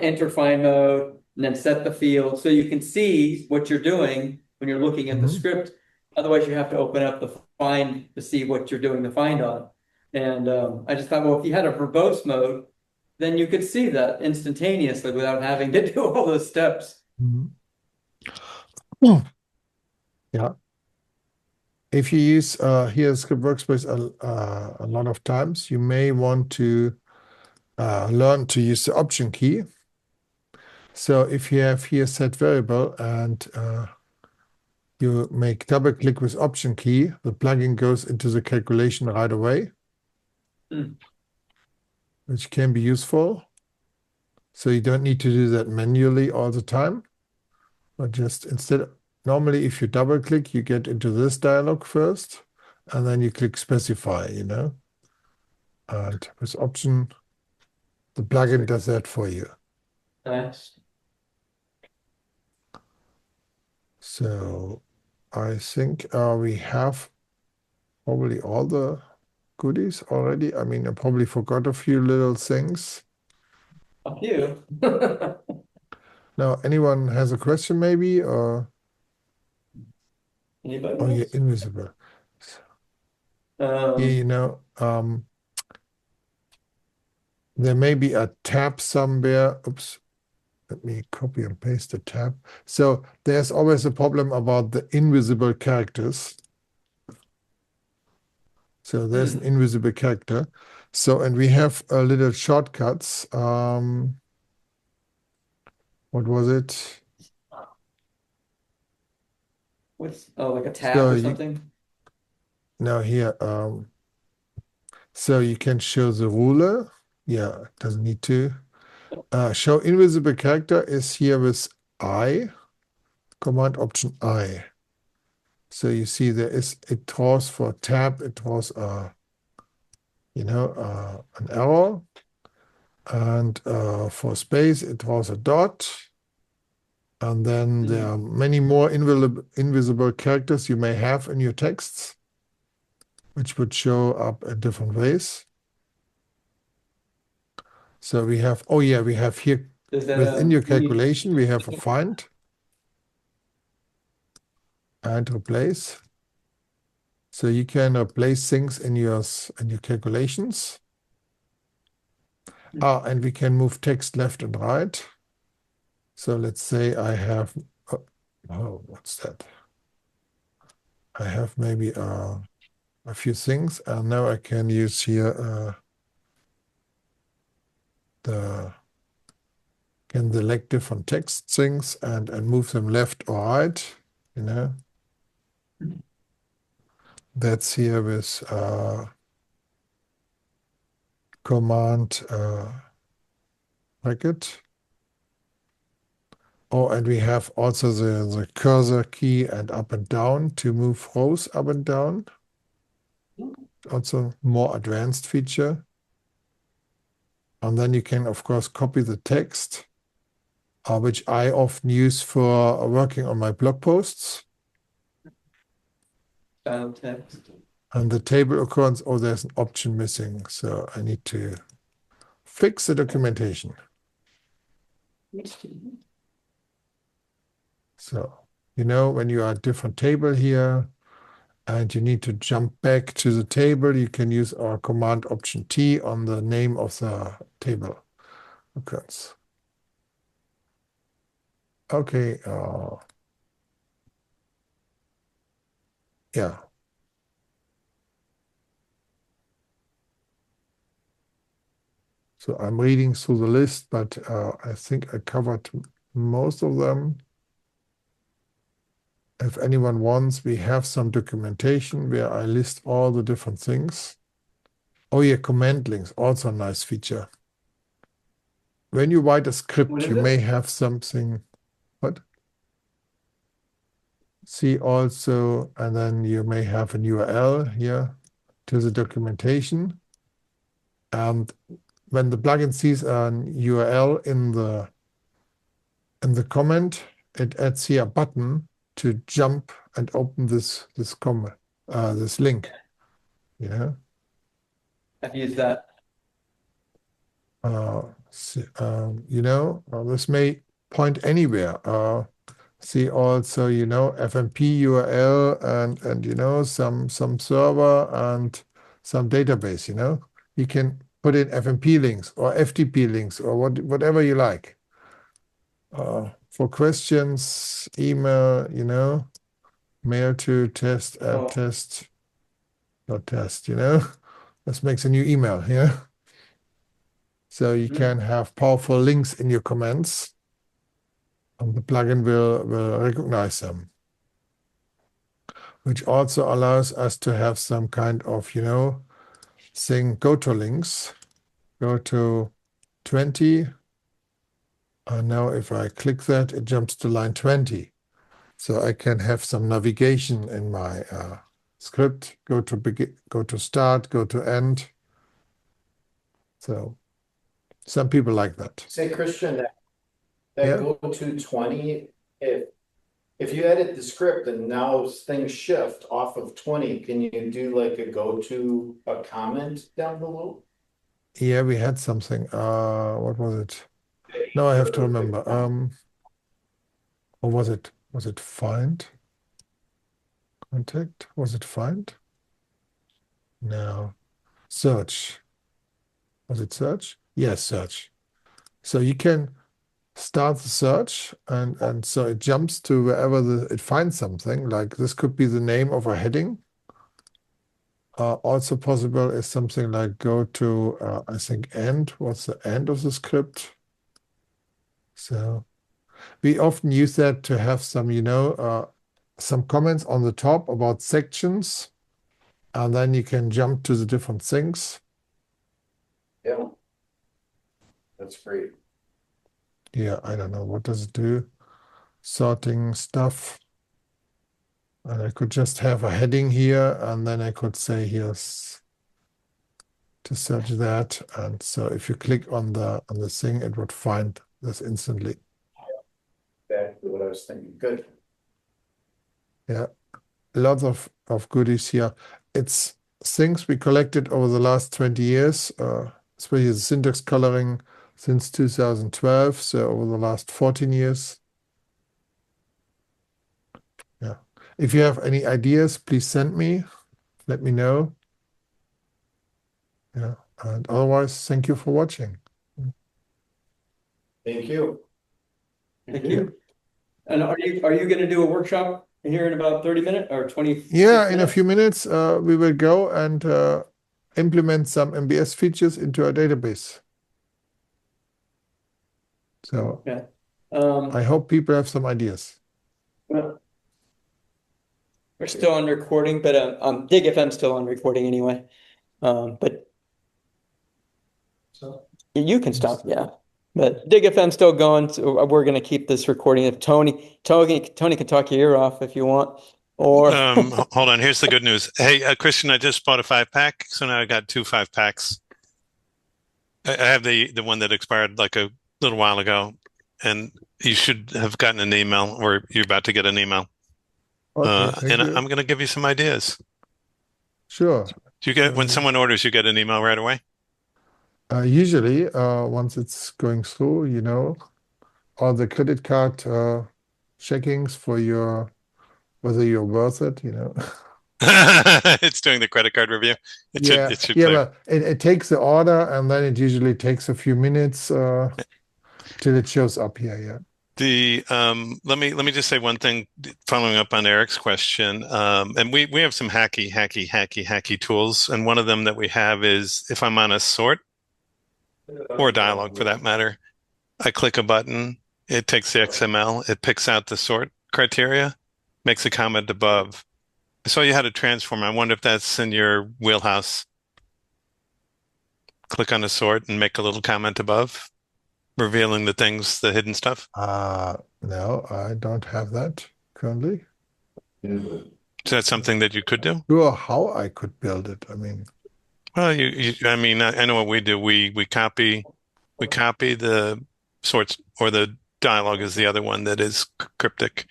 enter find mode and then set the field, so you can see what you're doing when you're looking at the Mhm. script. Otherwise, you have to open up the find to see what you're doing the find on. And I just thought, well, if you had a verbose mode, then you could see that instantaneously without having to do all those steps. Mhm. Yeah. If you use here Script Workspace a lot of times, you may want to learn to use the option key. So if you have here set variable and you make double click with option key, the plugin goes into the calculation right away, which can be useful. So you don't need to do that manually all the time, but just instead, normally if you double click, you get into this dialog first, and then you click specify, And with option, the plugin does that for you. Nice. So I think we have probably all the goodies already. I mean, I probably forgot a few little things. A few. Now, anyone has a question maybe, or? Anybody Oh, yeah, else? invisible. Here, you know, there may be a tab somewhere. Oops. Let me copy and paste the tab. So there's always a problem about the invisible characters. So there's an invisible character. So, and we have a little shortcuts. What was it? What's like a tab So or you something? now here, so you can show the ruler. Yeah, it doesn't need to. Show invisible character is here with I, Command Option I. So you see there is, it draws for tab, it draws an arrow. And for space, it draws a dot. And then there are many more invisible characters you may have in your texts, which would show up in different ways. So we have, oh yeah, we have here Does that within your when you- calculation, we have a find and replace. So you can replace things in your calculations. And we can move text left and right. So let's say I have, oh, what's that? I have maybe a few things, and now I can use here can select different text things and move them left or right, you know. That's here with command bracket. Oh, and we have also the cursor key and up and down to move rows up and down. Also more advanced feature. And then you can, of course, copy the text, which I often use for working on my blog posts. Style text. And the table occurrence, oh, there's an option missing. So I need to fix the documentation. So, when you are at a different table here and you need to jump back to the table, you can use our Command Option T on the name of the table occurrence. Okay. Yeah. So I'm reading through the list, but I think I covered most of them. If anyone wants, we have some documentation where I list all the different things. Oh yeah, command links, also a nice feature. When you write a script, you may have something. What? See also, and then you may have an URL here to the documentation. And when the plugin sees an URL in the comment, it adds here a button to jump and open this link. Yeah. I've used that. This may point anywhere. See also, FMP URL and some server and some database, You can put in FMP links or FTP links or whatever you like. For questions, email, mail to test, add test, not test, This makes a new email here. So you can have powerful links in your comments, and the plugin will recognize them, which also allows us to have some kind of, thing, go to links, go to 20. And now if I click that, it jumps to line 20. So I can have some navigation in my script, go to begin, go to start, go to end. So some people like that. Say, Christian, that Yeah. go to 20, if you edit the script and now things shift off of 20, can you do like a go to a comment down below? Yeah, we had something. What was it? No, I have to remember. Or was it find? Contact. Was it find? No. Search. Was it search? Yes, search. So you can start the search and so it jumps to wherever it finds something. Like this could be the name of a heading. Also possible is something like go to, I think, end. What's the end of the script? So we often use that to have some, some comments on the top about sections, and then you can jump to the different things. Yeah. That's great. Yeah, I don't know. What does it do? Sorting stuff. And I could just have a heading here, and then I could say here's to search that. And so if you click on the thing, it would find this instantly. Exactly what I was thinking. Good. Yeah. Lots of goodies here. It's things we collected over the last 20 years, especially the syntax coloring since 2012, so over the last 14 years. Yeah. If you have any ideas, please send me. Let me know. Yeah. And otherwise, thank you for watching. Thank you. Thank you. And are you going to do a workshop here in about 30 minutes or 20? Yeah, in a few minutes, we will go and implement some MBS features into our database. So Yeah. I hope people have some ideas. Well, we're still on recording, but DIGFM's still on recording anyway. But you can stop, yeah. But DIGFM's still going, so we're going to keep this recording. If Tony can talk your ear off if you want. Or hold on. Here's the good news. Hey, Christian, I just bought a 5-pack, so now I got 2 5-packs. I have the one that expired like a little while ago, and you should have gotten an email, or you're about to get an email. Okay, thank you. I'm going to give you some ideas. Sure. Do you get when someone orders, you get an email right away? Usually, once it's going through, all the credit card checkings for whether you're worth it, It's doing the credit card review. It should yeah, clear. well, it takes the order and then it usually takes a few minutes till it shows up here. Yeah. Let me just say one thing following up on Eric's question. And we have some hacky tools, and one of them that we have is if I'm on a sort or a dialog for that matter, I click a button, it takes the XML, it picks out the sort criteria, makes a comment above. I saw you had a transform. I wonder if that's in your wheelhouse. Click on a sort and make a little comment above, revealing the hidden stuff. No, I don't have that currently. Is that something that you could do? Sure, how I could build it. I mean, well, I know what we do. We copy the sorts, or the dialogue is the other one that is cryptic.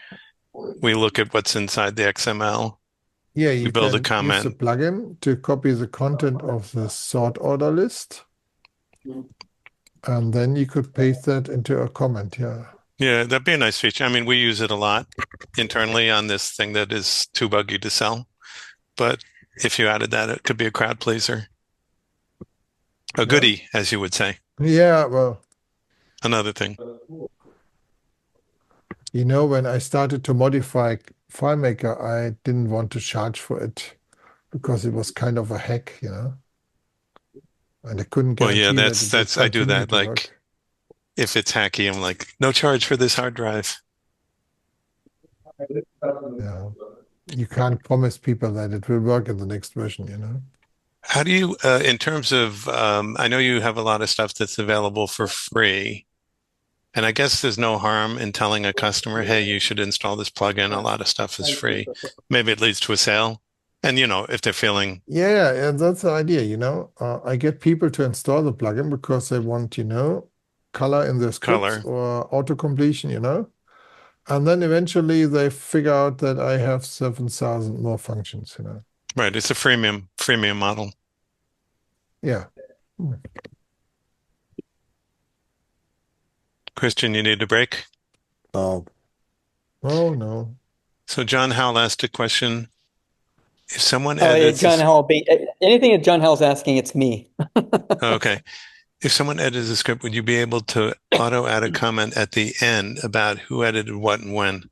We look at what's inside the XML. Yeah, you build a can comment. use the plugin to copy the content of the sort order list. And then you could paste that into a comment, yeah. Yeah, that'd be a nice feature. I mean, we use it a lot internally on this thing that is too buggy to sell. But if you added that, it could be a crowd pleaser. A goodie, as you would say. Yeah, well. Another thing. When I started to modify FileMaker, I didn't want to charge for it because it was kind of a hack, And I couldn't guarantee well, yeah, that's I do that. Like, if it's hacky, I'm like, no charge for this hard drive. Yeah. You can't promise people that it will work in the next version, How do you, in terms of, I know you have a lot of stuff that's available for free. And I guess there's no harm in telling a customer, hey, you should install this plugin. A lot of stuff is free. Maybe it leads to a sale. And, if they're feeling. Yeah, that's the idea, I get people to install the plugin because they want, color in their scripts or auto-completion, And then eventually they figure out that I have 7,000 more functions, Right. It's a freemium model. Yeah. Christian, you need a break? Oh, no. So John Howell asked a question. If someone Oh, yeah, edits John this, Hall. Anything that John Hall's asking, it's me. okay. If someone edits a script, would you be able to auto add a comment at the end about who edited what and when?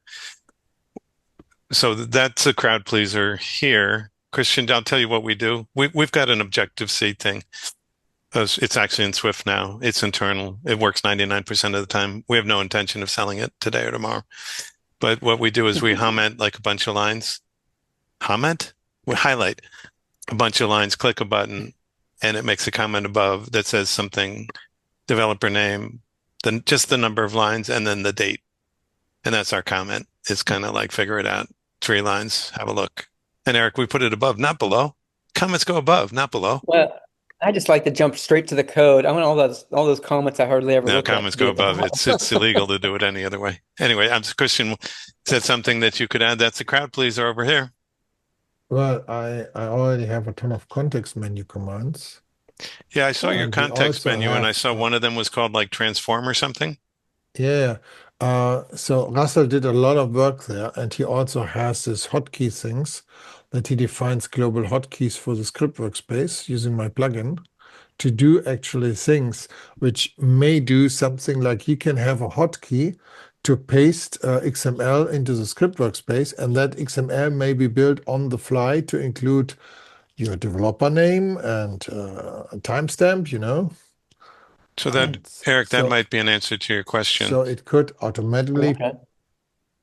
So that's a crowd pleaser here. Christian, I'll tell you what we do. We've got an Objective-C thing. It's actually in Swift now. It's internal. It works 99% of the time. We have no intention of selling it today or tomorrow. But what we do is we comment like a bunch of lines. Comment? We highlight a bunch of lines, click a button, and it makes a comment above that says something, developer name, then just the number of lines, and then the date. And that's our comment. It's kind of like figure it out. 3 lines, have a look. And Eric, we put it above, not below. Comments go above, not below. Well, I just like to jump straight to the code. I want all those comments I hardly ever No, look at comments to be go at the above. bottom. It's illegal to do it any other way. Anyway, Christian said something that you could add. That's a crowd pleaser over here. Well, I already have a ton of context menu commands. Yeah, I saw your And we context also menu, and I have, saw one of them was called like transform or something. yeah. So Russell did a lot of work there, and he also has this hotkey things that he defines global hotkeys for the script workspace using my plugin to do actually things which may do something like you can have a hotkey to paste XML into the script workspace, and that XML may be built on the fly to include your developer name and a timestamp, you know. So that, And Eric, that so might be an answer to your question. so it could automatically, Okay.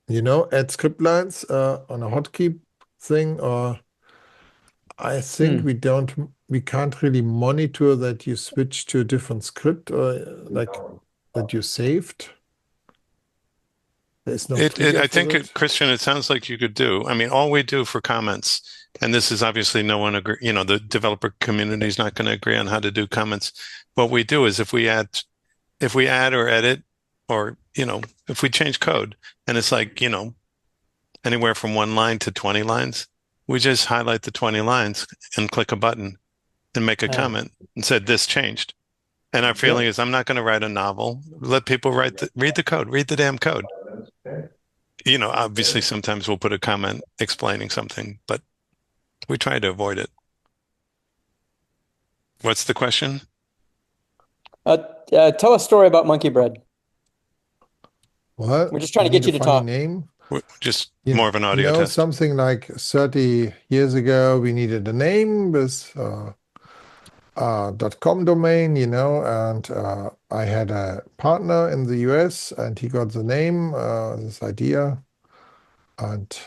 you know, add script lines on a hotkey thing, or I think we can't really monitor that you switch to a different script or like that you saved. There's no trigger I for think, that. Christian, it sounds like you could do. I mean, all we do for comments, and this is obviously no one agree, the developer community is not going to agree on how to do comments. What we do is if we add or edit, or, if we change code and it's like, anywhere from 1 line to 20 lines, we just highlight the 20 lines and click a button and make a comment and said, this changed. And our feeling is I'm not going to write a novel. Let people read the code, read the damn code. Obviously sometimes we'll put a comment explaining something, but we try to avoid it. What's the question? Tell a story about monkey bread. What? We're just trying to You get need you a to funny talk. name? Just more of an You audio know, test. something like 30 years ago, we needed a name with .com domain, and I had a partner in the US, and he got the name, this idea, and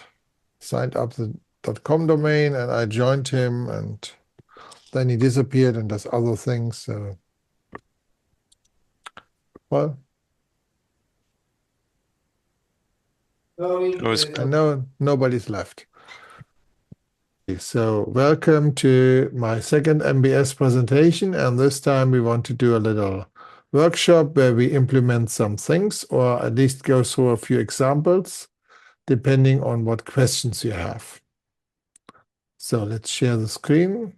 signed up the .com domain, and I joined him, and then he disappeared and does other things. So, well, I know nobody's left. So welcome to my second MBS presentation, and this time we want to do a little workshop where we implement some things, or at least go through a few examples, depending on what questions you have. So let's share the screen.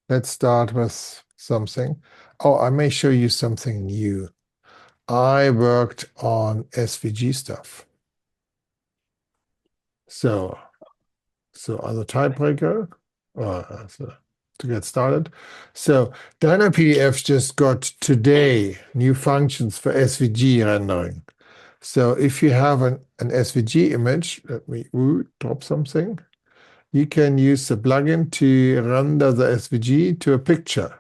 Let's start with something. Oh, I may show you something new. I worked on SVG stuff. So other typebreaker, to get started. So DynaPDF just got today new functions for SVG rendering. So if you have an SVG image, let me drop something. You can use the plugin to render the SVG to a picture.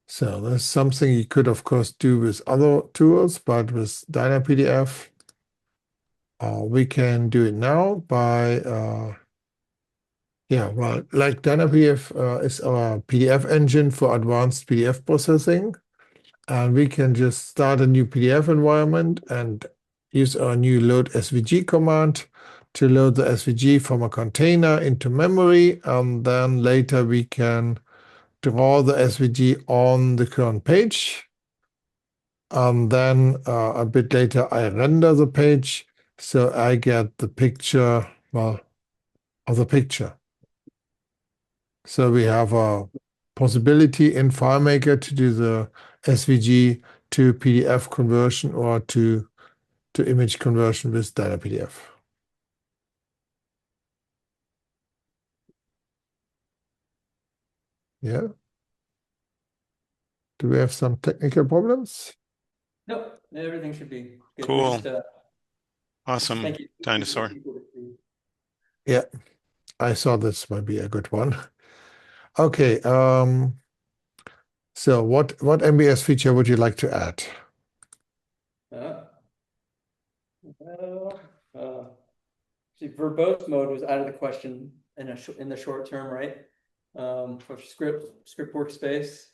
So that's something you could, of course, do with other tools, but with DynaPDF, we can do it now by, like DynaPDF is our PDF engine for advanced PDF processing. And we can just start a new PDF environment and use our new load SVG command to load the SVG from a container into memory. And then later we can draw the SVG on the current page. And then a bit later, I render the page. So I get the picture, of the picture. So we have a possibility in FileMaker to do the SVG to PDF conversion, or to to image conversion with DirectPDF. Yeah. Do we have some technical problems? No, everything should be good. Cool. Just, Awesome, thank you. dinosaur. Yeah, I thought this might be a good one. Okay, so what MBS feature would you like to add? See, verbose mode was out of the question in the short term, right? For script workspace.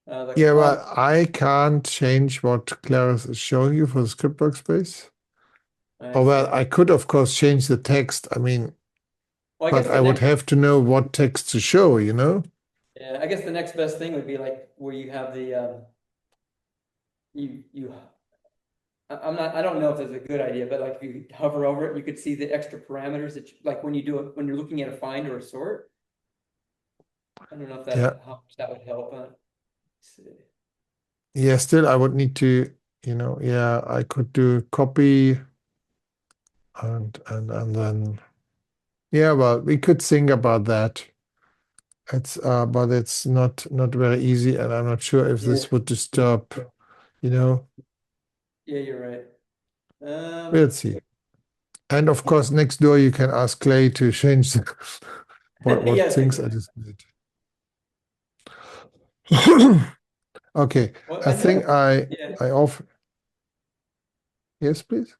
Yeah, well, I can't change what Clarence is showing you for the script workspace. Well, I could, of course, change the text. I mean, but I would have to know what text to show, you know? Yeah, I guess the next best thing would be like where you have the I don't know if that's a good idea, but like if you hover over it, you could see the extra parameters that like when you're looking at a find or a sort. I don't know if that how much that would help. Yeah, still I would need to, yeah, I could do copy and then yeah, well, we could think about that. It's but it's not very easy, and I'm not sure if this would disturb, Yeah, you're right. We'll see. And of course, next door you can ask Clay to change what things I just did. Okay, Well, I think I offer. Yes, please.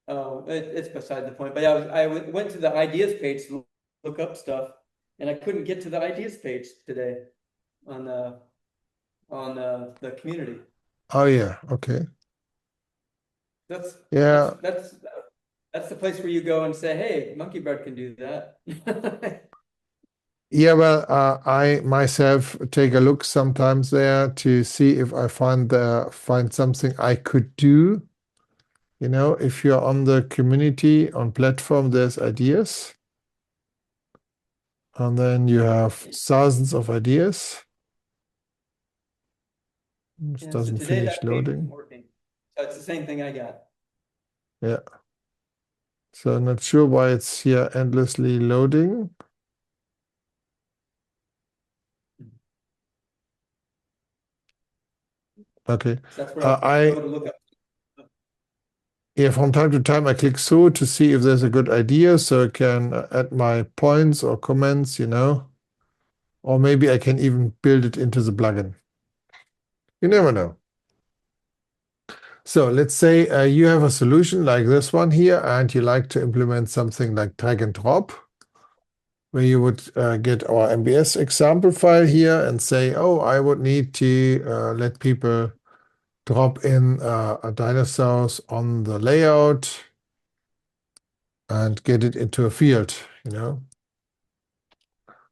Oh, it's beside the point. But I went to the ideas page to look up stuff, and I couldn't get to the ideas page today on the community. Oh yeah, okay. That's Yeah. That's the place where you go and say, "Hey, Monkey Bread can do that." Yeah, well, I myself take a look sometimes there to see if I find something I could do. You know, if you're on the community on platform, there's ideas, and then you have thousands of ideas. It doesn't finish loading. So it's the same thing I got. Yeah. So I'm not sure why it's here endlessly loading. Okay. That's where I go to look up. Yeah, from time to time I click through to see if there's a good idea, so I can add my points or comments, or maybe I can even build it into the plugin. You never know. So let's say you have a solution like this one here, and you like to implement something like drag and drop, where you would get our MBS example file here and say, oh, I would need to let people drop in dinosaurs on the layout and get it into a field,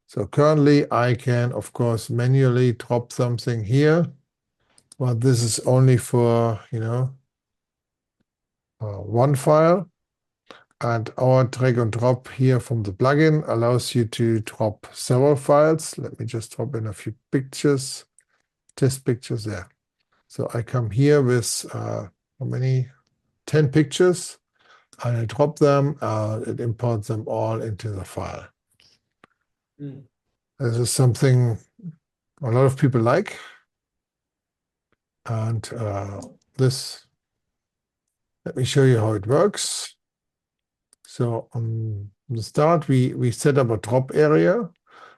So currently I can, of course, manually drop something here, but this is only for, one file. And our drag and drop here from the plugin allows you to drop several files. Let me just drop in a few pictures, test pictures there. So I come here with how many? 10 pictures, and I drop them. It imports them all into the file. This is something a lot of people like. And let me show you how it works. So on the start, we set up a drop area.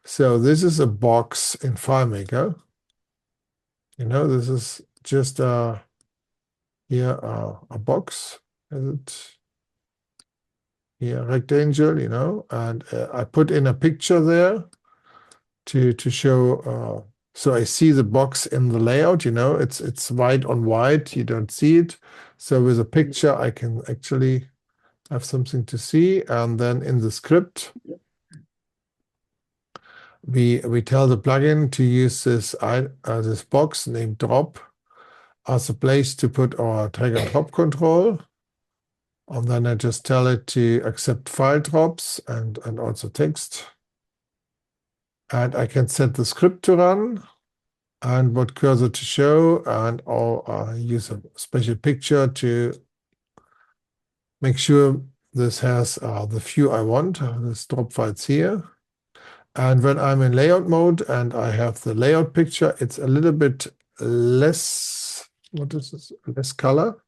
So this is a box in FileMaker. This is just here a box. Is it here rectangle? And I put in a picture there to show. So I see the box in the layout. It's white on white. You don't see it. So with a picture, I can actually have something to see. And then in the script, we tell the plugin to use this box named drop as a place to put our drag and drop control. And then I just tell it to accept file drops and also text. And I can set the script to run and what cursor to show, and I'll use a special picture to make sure this has the view I want, this drop files here. And when I'm in layout mode and I have the layout picture, it's a little bit less, what is this? Less color.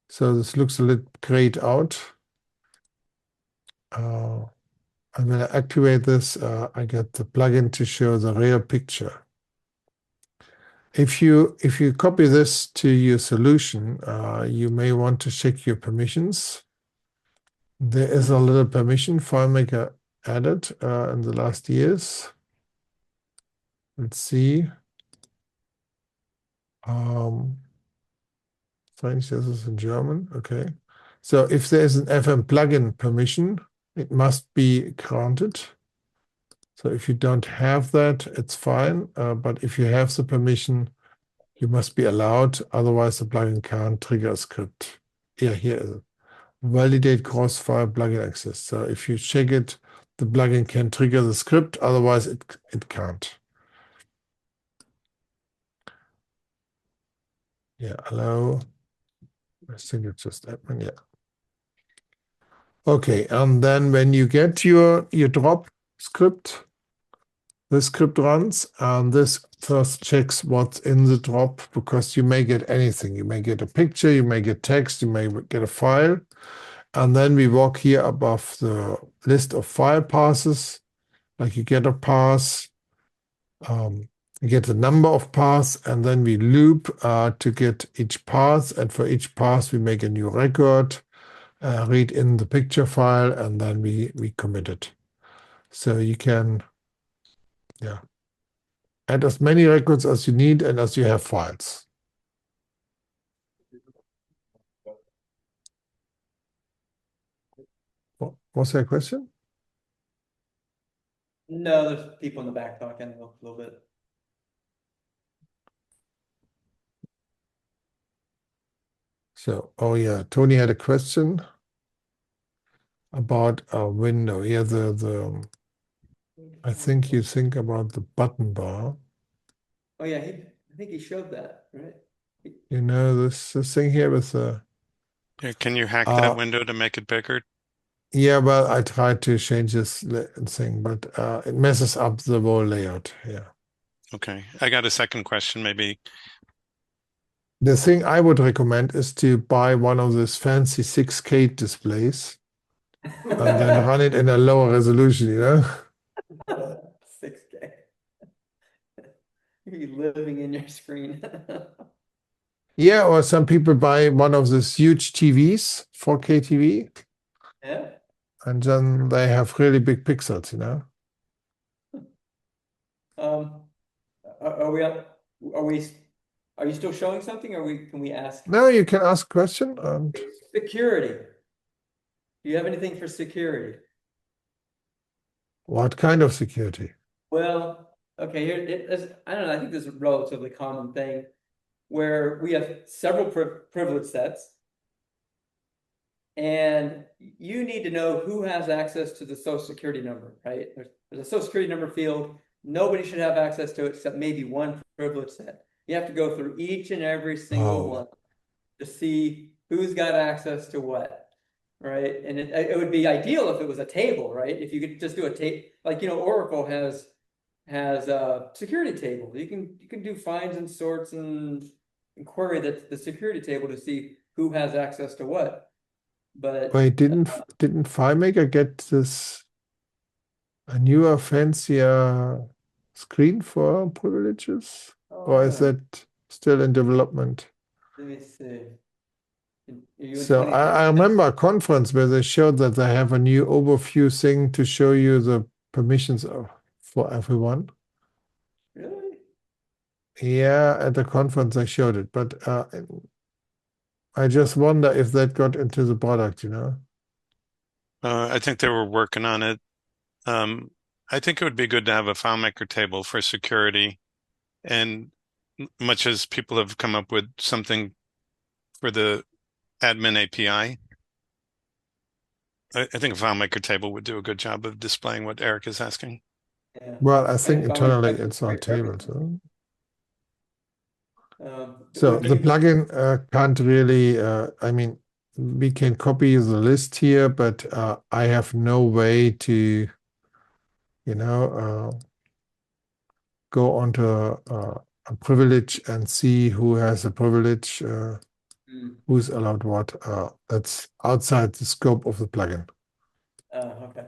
So this looks a little grayed out. And when I activate this, I get the plugin to show the real picture. If you copy this to your solution, you may want to check your permissions. There is a little permission FileMaker added in the last years. Let's see. French, this is in German. Okay. So if there is an FM plugin permission, it must be granted. So if you don't have that, it's fine. But if you have the permission, you must be allowed. Otherwise, the plugin can't trigger a script. Yeah, here is it. Validate cross-file plugin access. So if you check it, the plugin can trigger the script. Otherwise, it can't. Yeah, allow. I think it's just admin. Yeah. Okay, and then when you get your drop script, this script runs, and this first checks what's in the drop, because you may get anything. You may get a picture, you may get text, you may get a file. And then we walk here above the list of file passes, like you get a pass, you get the number of paths, and then we loop to get each path, and for each path we make a new record, read in the picture file, and then we commit it. So you can add as many records as you need and as you have files. Was there a question? No, there's people in the back talking a little bit. So, oh yeah, Tony had a question about a window. Yeah, I think you think about the button bar. Oh yeah, I think he showed that, right? You know, this thing here with the... Yeah, can you hack that window to make it bigger? Yeah, well, I tried to change this thing, but it messes up the whole layout. Yeah. Okay, I got a second question, maybe. The thing I would recommend is to buy one of those fancy 6K displays and then run it in a lower resolution, you know? 6K. You're living in your screen. Yeah, or some people buy one of those huge TVs, 4K TV, Yeah. and then they have really big pixels, you know? Are you still showing something, or can we ask? No, you can ask a question. Security. Do you have anything for security? What kind of security? Well, okay, I don't know, I think this is a relatively common thing where we have several privilege sets, and you need to know who has access to the social security number, right? There's a social security number field. Nobody should have access to it except maybe one privilege set. You have to go through each and every single one to see who's got access to what, right? And it would be ideal if it was a table, right? If you could just do a table, like, you know, Oracle has a security table. You can do finds and sorts and query the security table to see who has access to what. But wait, didn't FileMaker get this a newer, fancier screen for privileges? Or is that still in development? Let me see. So I remember a conference where they showed that they have a new overview thing to show you the permissions for everyone. Really? Yeah, at the conference they showed it, but I just wonder if that got into the product, you know? I think they were working on it. I think it would be good to have a FileMaker table for security, and much as people have come up with something for the admin API, I think a FileMaker table would do a good job of displaying what Eric is asking. Yeah. Well, I think And internally FileMaker it's on tables. So would the you- plugin can't really, I mean, we can copy the list here, but I have no way to, go onto a privilege and see who has a privilege, who's allowed what. That's outside the scope of the plugin. Okay.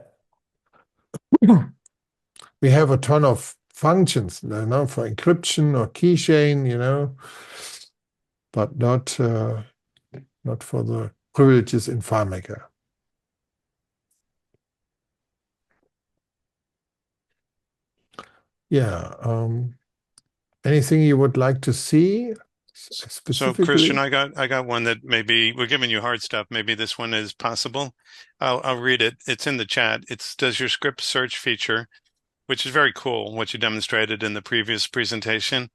We have a ton of functions, for encryption or keychain, but not for the privileges in FileMaker. Yeah. Anything you would like to see So specifically? Christian, I got one that maybe we're giving you hard stuff. Maybe this one is possible. I'll read it. It's in the chat. It's does your script search feature, which is very cool. What you demonstrated in the previous presentation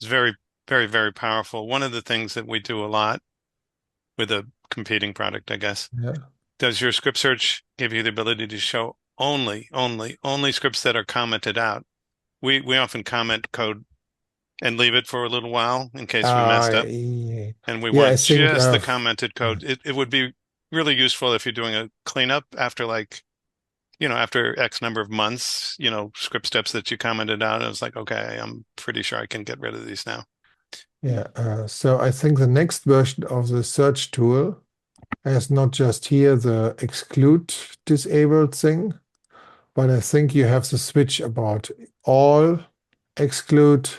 is very, very, very powerful. One of the things that we do a lot with a competing product, I guess. Yeah. Does your script search give you the ability to show only scripts that are commented out? We often comment code and leave it for a little while in case we messed up. Yeah. And we Yeah, I want think, just the commented code. It would be really useful if you're doing a cleanup after after X number of months, script steps that you commented out. I was like, okay, I'm pretty sure I can get rid of these now. Yeah. So I think the next version of the search tool has not just here the exclude disabled thing, but I think you have the switch about all exclude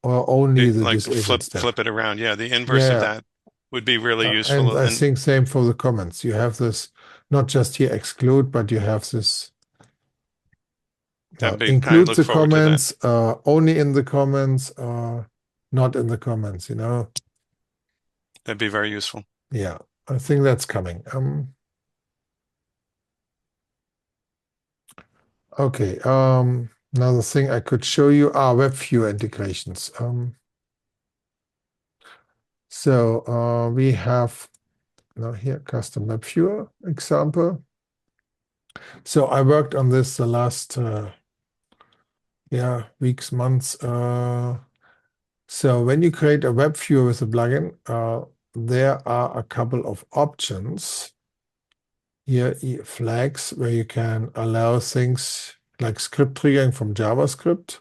or only the Like disabled step. flip it around. Yeah, the inverse of that would be really useful. And I think same for the comments. You have this not just here exclude, but you have this include the comments, only in the comments, not in the comments, That'd be very useful. Yeah, I think that's coming. Okay, another thing I could show you are web viewer integrations. So we have now here custom web viewer example. So I worked on this the last weeks, months. So when you create a web viewer with a plugin, there are a couple of options here, flags, where you can allow things like script triggering from JavaScript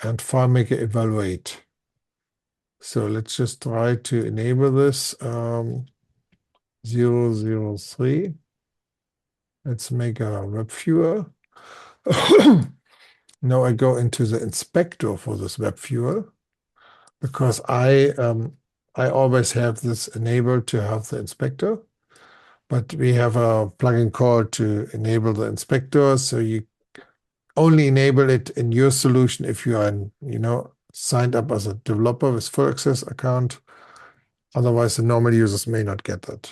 and FileMaker evaluate. So let's just try to enable this 003. Let's make a web viewer. Now I go into the inspector for this web viewer because I always have this enabled to have the inspector, but we have a plugin call to enable the inspector. So you only enable it in your solution if you are, signed up as a developer with full access account. Otherwise, the normal users may not get that.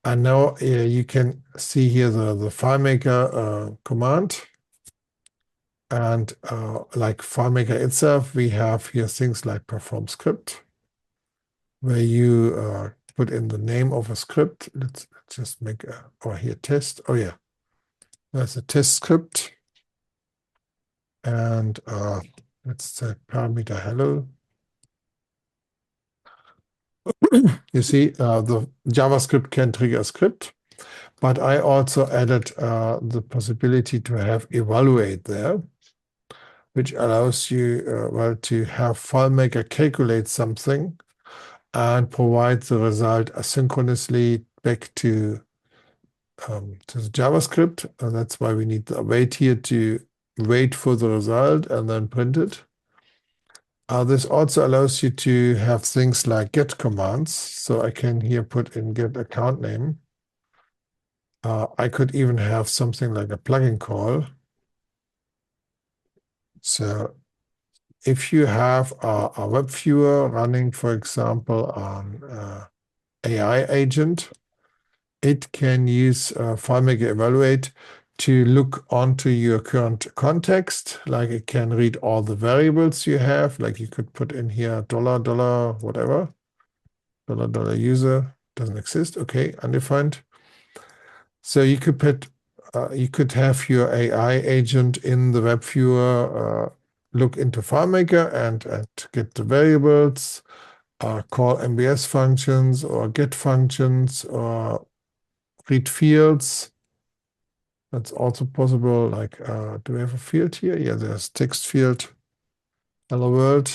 And now you can see here the FileMaker command. And like FileMaker itself, we have here things like perform script, where you put in the name of a script. Let's just make here test. Oh yeah, there's a test script. And let's say parameter hello. You see, the JavaScript can trigger a script, but I also added the possibility to have evaluate there, which allows you to have FileMaker calculate something and provide the result asynchronously back to the JavaScript. And that's why we need the await here to wait for the result and then print it. This also allows you to have things like get commands. So I can here put in get account name. I could even have something like a plugin call. So if you have a web viewer running, for example, on AI agent, it can use FileMaker evaluate to look onto your current context. Like it can read all the variables you have. Like you could put in here $, whatever, $, user doesn't exist. Okay, undefined. So you could put, you could have your AI agent in the web viewer look into FileMaker and get the variables, call MBS functions or get functions or read fields. That's also possible. Like, do we have a field here? Yeah, there's text field. Hello world.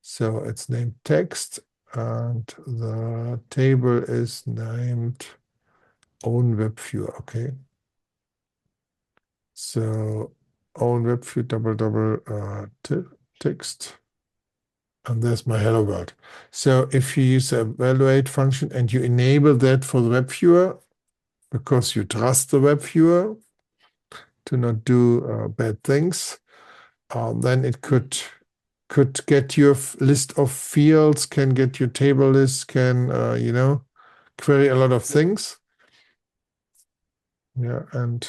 So it's named text, and the table is named own web viewer. Okay. So own web view text. And there's my hello world. So if you use the evaluate function and you enable that for the web viewer, because you trust the web viewer to not do bad things, then it could get your list of fields, can get your table list, can query a lot of things. Yeah, and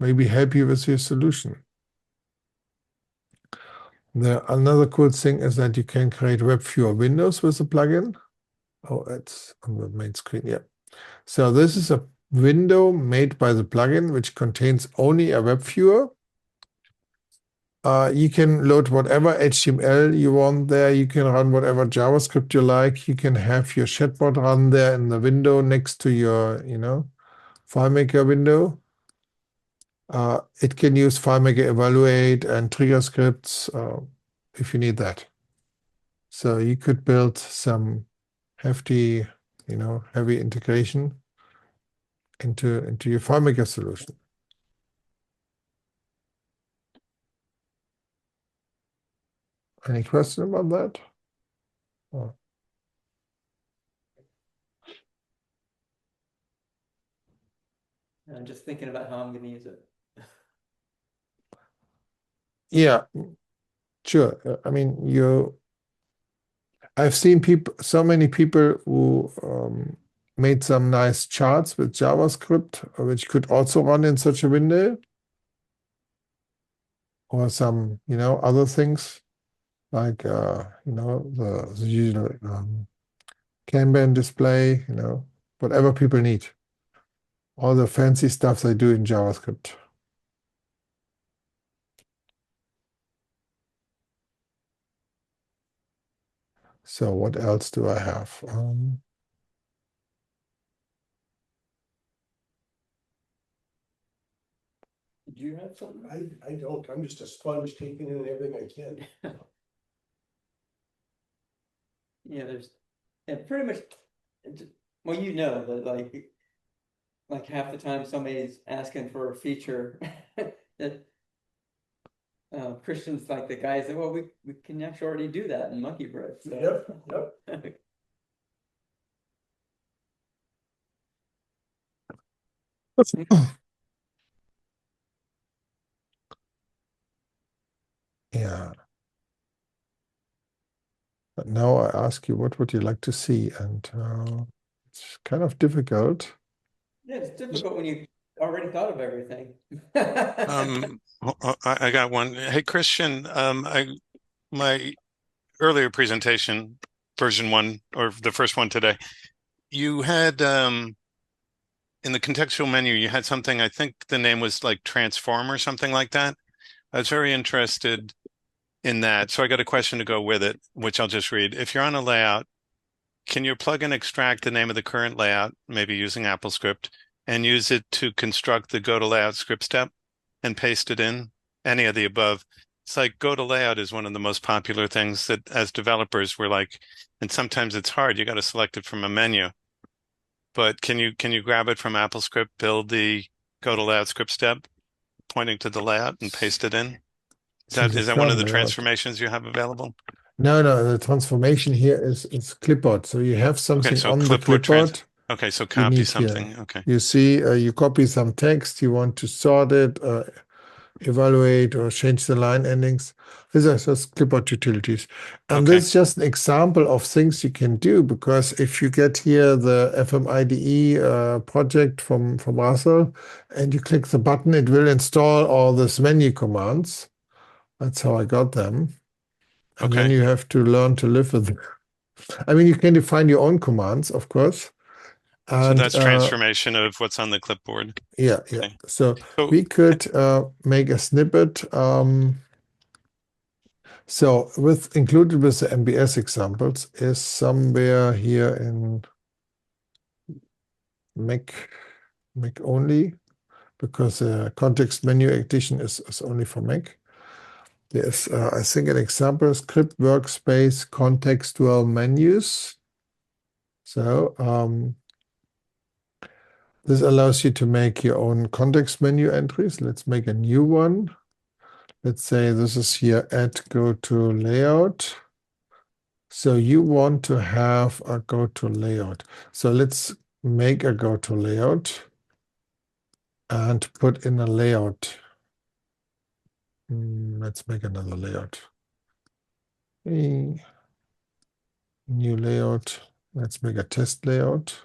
maybe help you with your solution. Another cool thing is that you can create web viewer windows with the plugin. Oh, it's on the main screen. Yeah. So this is a window made by the plugin, which contains only a web viewer. You can load whatever HTML you want there. You can run whatever JavaScript you like. You can have your chatbot run there in the window next to your, FileMaker window. It can use FileMaker evaluate and trigger scripts if you need that. So you could build some hefty, heavy integration into your FileMaker solution. Any question about that? Oh. I'm just thinking about how I'm going to use it. Yeah, sure. I mean, I've seen so many people who made some nice charts with JavaScript, which could also run in such a window, or some, other things like, the usual Kanban display, whatever people need. All the fancy stuff they do in JavaScript. So what else do I have? Do you have something? I don't, I'm just a sponge taking in everything I can. Yeah, pretty much, well, that like half the time somebody's asking for a feature that Christian's like the guy said, well, we can actually already do that in Monkey Bread. So. Yep. Yeah. But now I ask you, what would you like to see? And it's kind of difficult. Yeah, it's difficult when you already thought of everything. I got one. Hey, Christian, my earlier presentation, version 1, or the first one today, you had in the contextual menu, you had something, I think the name was like transform or something like that. I was very interested in that. So I got a question to go with it, which I'll just read. If you're on a layout, can your plugin extract the name of the current layout, maybe using AppleScript, and use it to construct the go to layout script step and paste it in? Any of the above. It's like go to layout is one of the most popular things that as developers we're like, and sometimes it's hard. You got to select it from a menu. But can you grab it from AppleScript, build the go to layout script step, pointing to the layout and paste it in? Is that one of the transformations you have available? No, the transformation here is clipboard. So you have something so on the clipboard. Okay, so copy something. Here. Okay. You see, you copy some text, you want to sort it, evaluate, or change the line endings. These are just clipboard utilities. And this is just an example of things you can do, because if you get here the FMIDE project from Russell, and you click the button, it will install all these menu commands. That's how I got them. And then you have to learn to live with them. I mean, you can define your own commands, of course. And, so that's transformation of what's on the clipboard. Yeah. So we could make a snippet. So included with the MBS examples is somewhere here in Mac only, because the context menu edition is only for Mac. There's, I think, an example, script workspace contextual menus. So this allows you to make your own context menu entries. Let's make a new one. Let's say this is here at go to layout. So you want to have a go to layout. So let's make a go to layout and put in a layout. Let's make another layout. New layout. Let's make a test layout.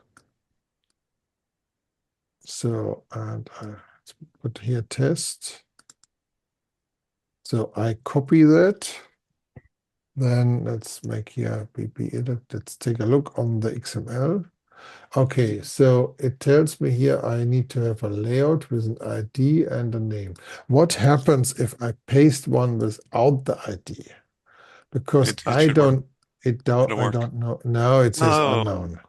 So, and let's put here test. So I copy that. Then let's make here pp edit. Let's take a look on the XML. Okay, so it tells me here I need to have a layout with an ID and a name. What happens if I paste one without the ID? Because It I should work. don't, It'll I work. don't know. No, it says Oh, unknown.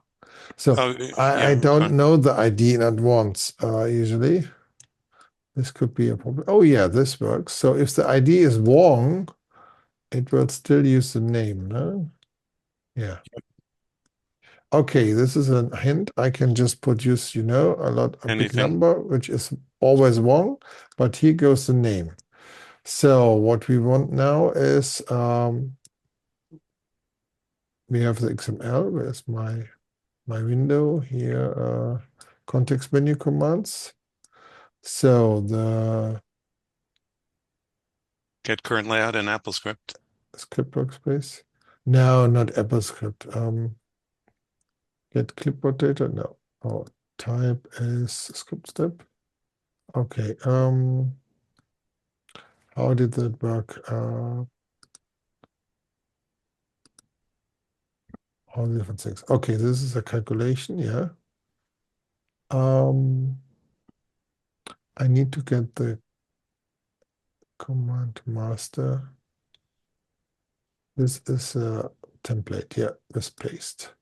So oh, I yeah, don't fine. know the ID in advance usually. This could be a problem. Oh yeah, this works. So if the ID is wrong, it will still use the name, no? Yeah. Okay, this is a hint. I can just produce, a big Anything. number, which is always wrong, but here goes the name. So what we want now is we have the XML. Where's my window here? Context menu commands. So the Get current layout in AppleScript. script workspace. No, not AppleScript. Get clipboard data. No. Oh, type is script step. Okay. How did that work? All the different things. Okay, this is a calculation. Yeah. I need to get the command master. This is a template. Yeah, this paste.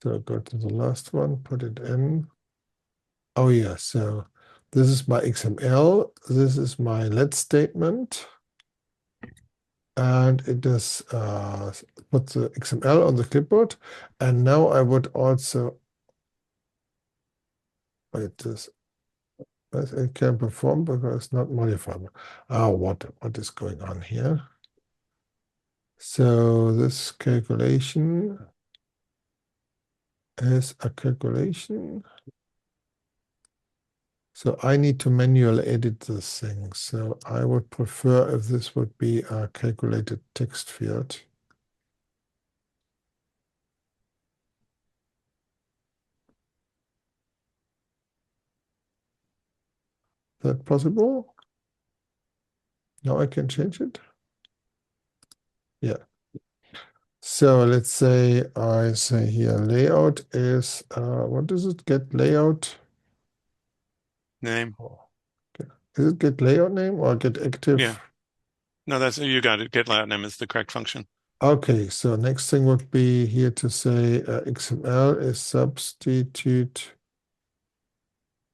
So go to the last one, put it in. Oh yeah, so this is my XML. This is my let statement. And it does put the XML on the clipboard. And now I would also wait this. It can perform because it's not modifiable. What is going on here? So this calculation is a calculation. So I need to manually edit this thing. So I would prefer if this would be a calculated text field. Is that possible? Now I can change it. Yeah. So let's say I say here layout is, what does it get layout? Name. Oh, okay. Is it get layout name or get active? Yeah. No, that's, you got it. Get layout name is the correct function. Okay, so next thing would be here to say XML is substitute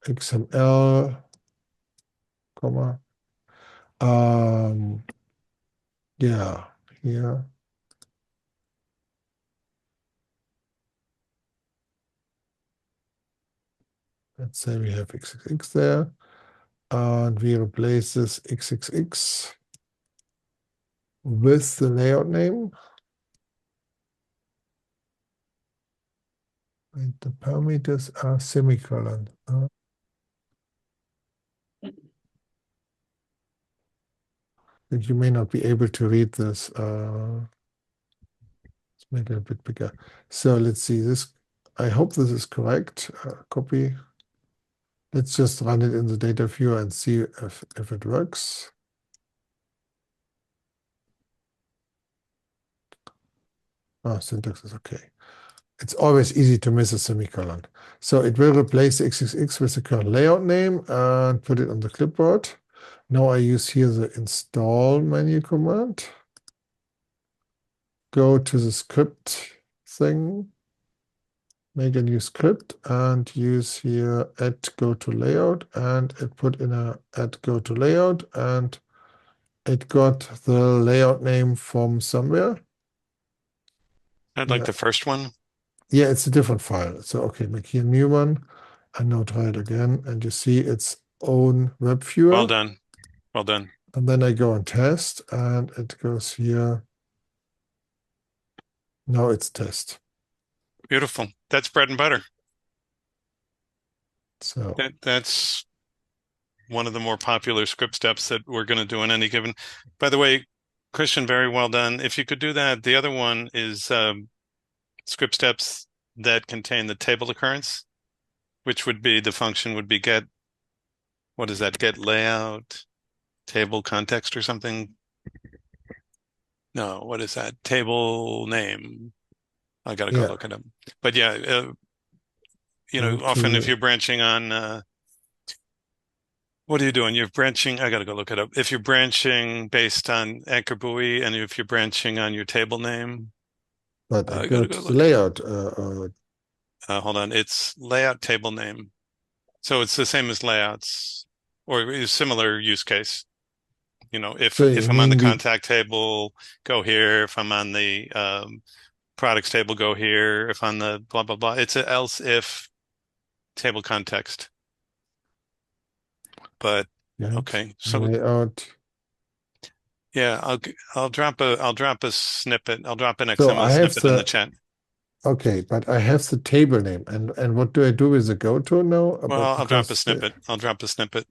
XML, comma. Yeah, here. Let's say we have XXX there, and we replace this XXX with the layout name. And the parameters are semicolon. And you may not be able to read this. Let's make it a bit bigger. So let's see this. I hope this is correct. Copy. Let's just run it in the data viewer and see if it works. Syntax is okay. It's always easy to miss a semicolon. So it will replace the XXX with the current layout name and put it on the clipboard. Now I use here the install menu command. Go to the script thing. make a new script and use here add go to layout, and it put in a add go to layout, and it got the layout name from somewhere. I'd like Yeah. the first one. Yeah, it's a different file. So okay, make here a new one and now try it again, and you see its own web viewer. Well done. Well done. And then I go and test, and it goes here. Now it's test. Beautiful. That's bread and butter. So That's one of the more popular script steps that we're going to do in any given. By the way, Christian, very well done. If you could do that, the other one is script steps that contain the table occurrence, which would be the function would be get, what is that? Get layout, table context or something. No, what is that? Table name. I got to go Yeah. look it up. But yeah, you know, Go often if to- you're branching on, what are you doing? You're branching, I got to go look it up. If you're branching based on anchor buoy, and if you're branching on your table name, but I I go gotta go to the look. layout. Hold on, it's layout table name. So it's the same as layouts, or a similar use case. You know, if So you I'm on the mean we- contact table, go here. If I'm on the products table, go here. If on the blah blah blah, it's an else if table context. But yeah, okay, so layout. yeah, I'll drop a snippet. I'll drop an So XML I have snippet in the the chat. okay, but I have the table name, and what do I do with the go to now? Well, I'll drop a Because snippet. I'll drop a snippet.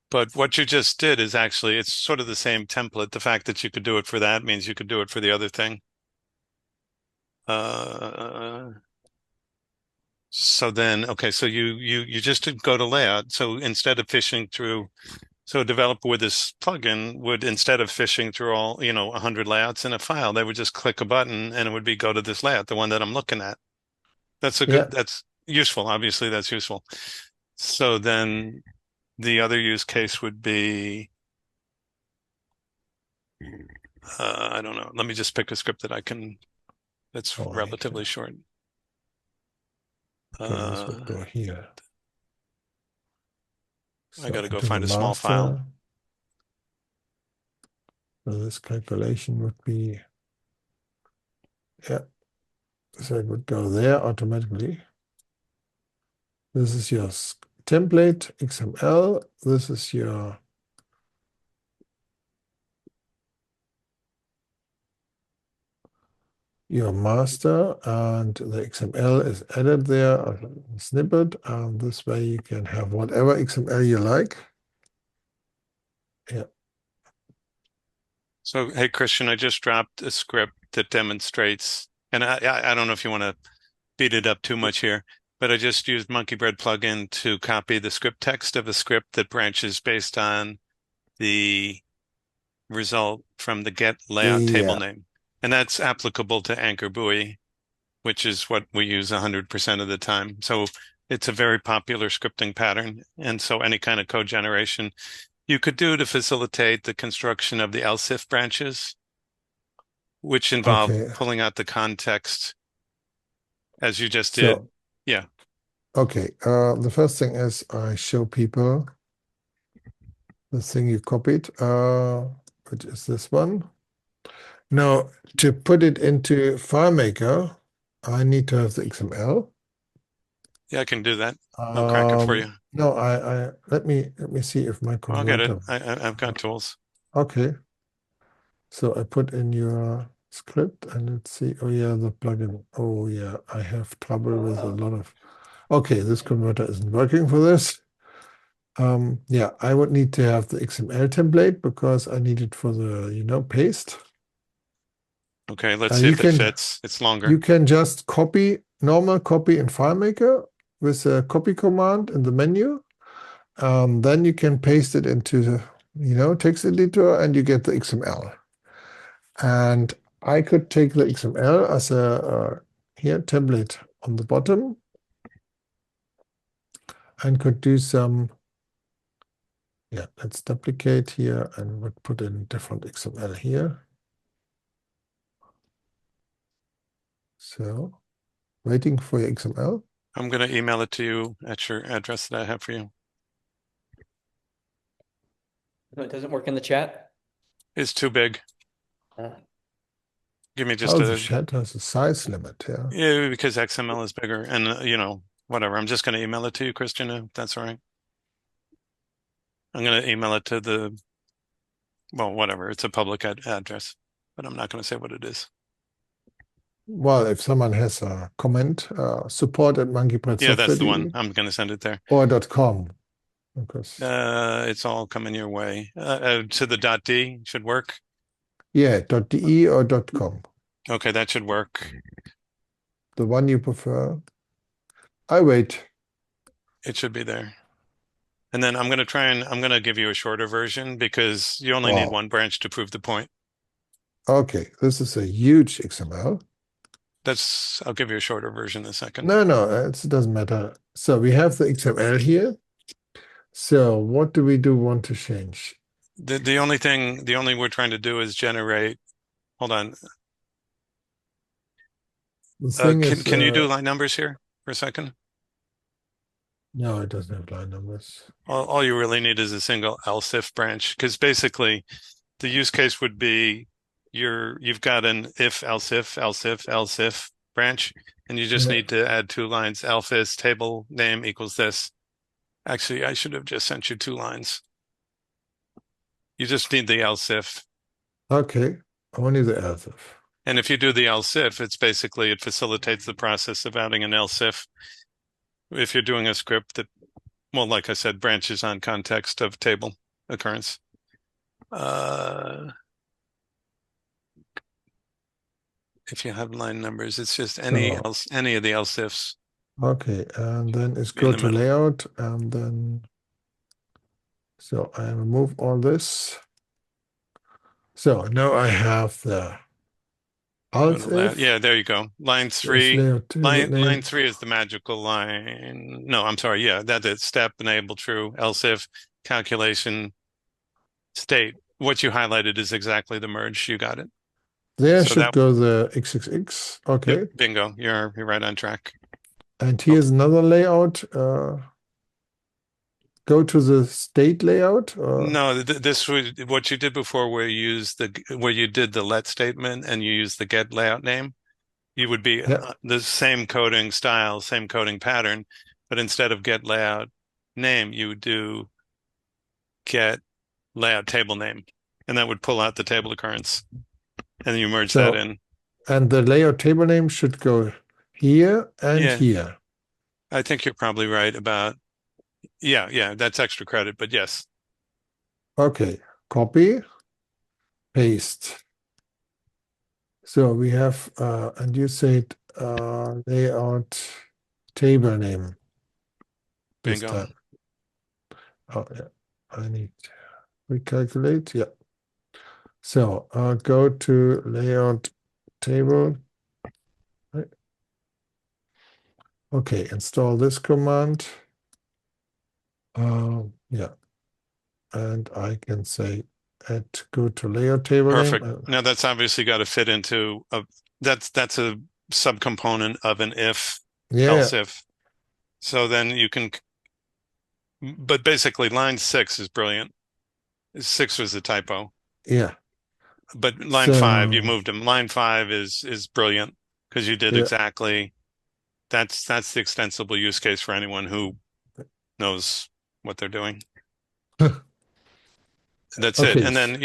But what you just did is actually, it's sort of the same template. The fact that you could do it for that means you could do it for the other thing. So then, okay, so you just go to layout. So instead of fishing through, so a developer with this plugin would, instead of fishing through all, 100 layouts in a file, they would just click a button and it would be go to this layout, the one that I'm looking at. That's a Yeah. good, that's useful. Obviously, that's useful. So then the other use case would be, I don't know. Let me just pick a script that I can, that's Oh, relatively short. okay, this would go here. I got to go into the find a small file. master. So this calculation would be, yeah, so it would go there automatically. This is your template XML. This is your master, and the XML is added there, a snippet, and this way you can have whatever XML you like. Yeah. So, hey, Christian, I just dropped a script that demonstrates, and I don't know if you want to beat it up too much here, but I just used Monkey Bread plugin to copy the script text of a script that branches based on the result from the get layout table name. And that's applicable to anchor buoy, which is what we use 100% of the time. So it's a very popular scripting pattern. And so any kind of code generation you could do to facilitate the construction of the else if branches, which involve pulling out the context as you just did. Yeah. Okay. The first thing is I show people the thing you copied, which is this one. Now, to put it into FileMaker, I need to have the XML. Yeah, I can do that. I'll crack it for you. No, let me see if my I'll get converter. it. I've got tools. Okay. So I put in your script and let's see. Oh yeah, the plugin. Oh yeah, I have trouble with a lot of. Okay, this converter isn't working for this. Yeah, I would need to have the XML template because I need it for the paste. Okay, let's see if it fits. It's longer. You can just normal copy in FileMaker with a copy command in the menu. Then you can paste it into the text editor and you get the XML. And I could take the XML as a here template on the bottom and could do some, yeah, let's duplicate here and would put in different XML here. So, waiting for your XML. I'm going to email it to you at your address that I have for you. It doesn't work in the chat. It's too big. Uh, Give me just Oh, the a, chat has a size limit, yeah. yeah, because XML is bigger and, whatever. I'm just going to email it to you, Christian, if that's all right. I'm going to email it to whatever. It's a public address, but I'm not going to say what it is. Well, if someone has a comment, support at Yeah, that's the one. monkeybreadsoftware.de I'm going to send it there. or .com. Because, It's all coming your way. To the .d should work. yeah, .de or .com. Okay, that should work. The one you prefer. I wait. It should be there. And then I'm going to give you a shorter version because you only need Wow. one branch to prove the point. Okay, this is a huge XML. I'll give you a shorter version in a second. No, it doesn't matter. So we have the XML here. So what do we want to change? The only we're trying to do is generate, hold on. The thing is, can you do line numbers here for a second? no, it doesn't have line numbers. All you really need is a single else if branch, because basically the use case would be you've got an if else if branch, and you just Yeah. need to add 2 lines. Alphys table name equals this. Actually, I should have just sent you 2 lines. You just need the else if. Okay, only the else if. And if you do the else if, it facilitates the process of adding an else if. If you're doing a script that, well, like I said, branches on context of table occurrence. If you have line numbers, it's just any of the else ifs. Okay, and then it's go to layout, and then so I remove all this. So now I have the else if. Yeah, there you go. Line 3. Line 3 is the magical line. No, I'm sorry. Yeah, that's it. Step enable true. Else if calculation state. What you highlighted is exactly the merge. You got it. There should go the XXX. Okay. Yep, bingo. You're right on track. And here's another layout. Go to the state layout. No, this was what you did before, where you did the let statement and you use the get layout name. You would be the same coding style, same coding pattern, but instead of get layout name, you would do get layout table name, and that would pull out the table occurrence, and then you merge that in. And the layout table name should go here and here. I think you're probably right about, yeah, that's extra credit, but yes. Okay, copy, paste. So we have, and you said layout table name. Bingo. This time. Oh, yeah, I need to recalculate. Yeah. So go to layout table. Right. Okay, install this command. Yeah. And I can say go to layout table. Perfect. Name. Now that's obviously got to fit into that's a subcomponent of an if, else if. So then you can, but basically line 6 is brilliant. 6 was a typo. Yeah. But line 5, you moved them. Line 5 is brilliant because you did exactly, that's the extensible use case for anyone who knows what they're doing. That's it. And then,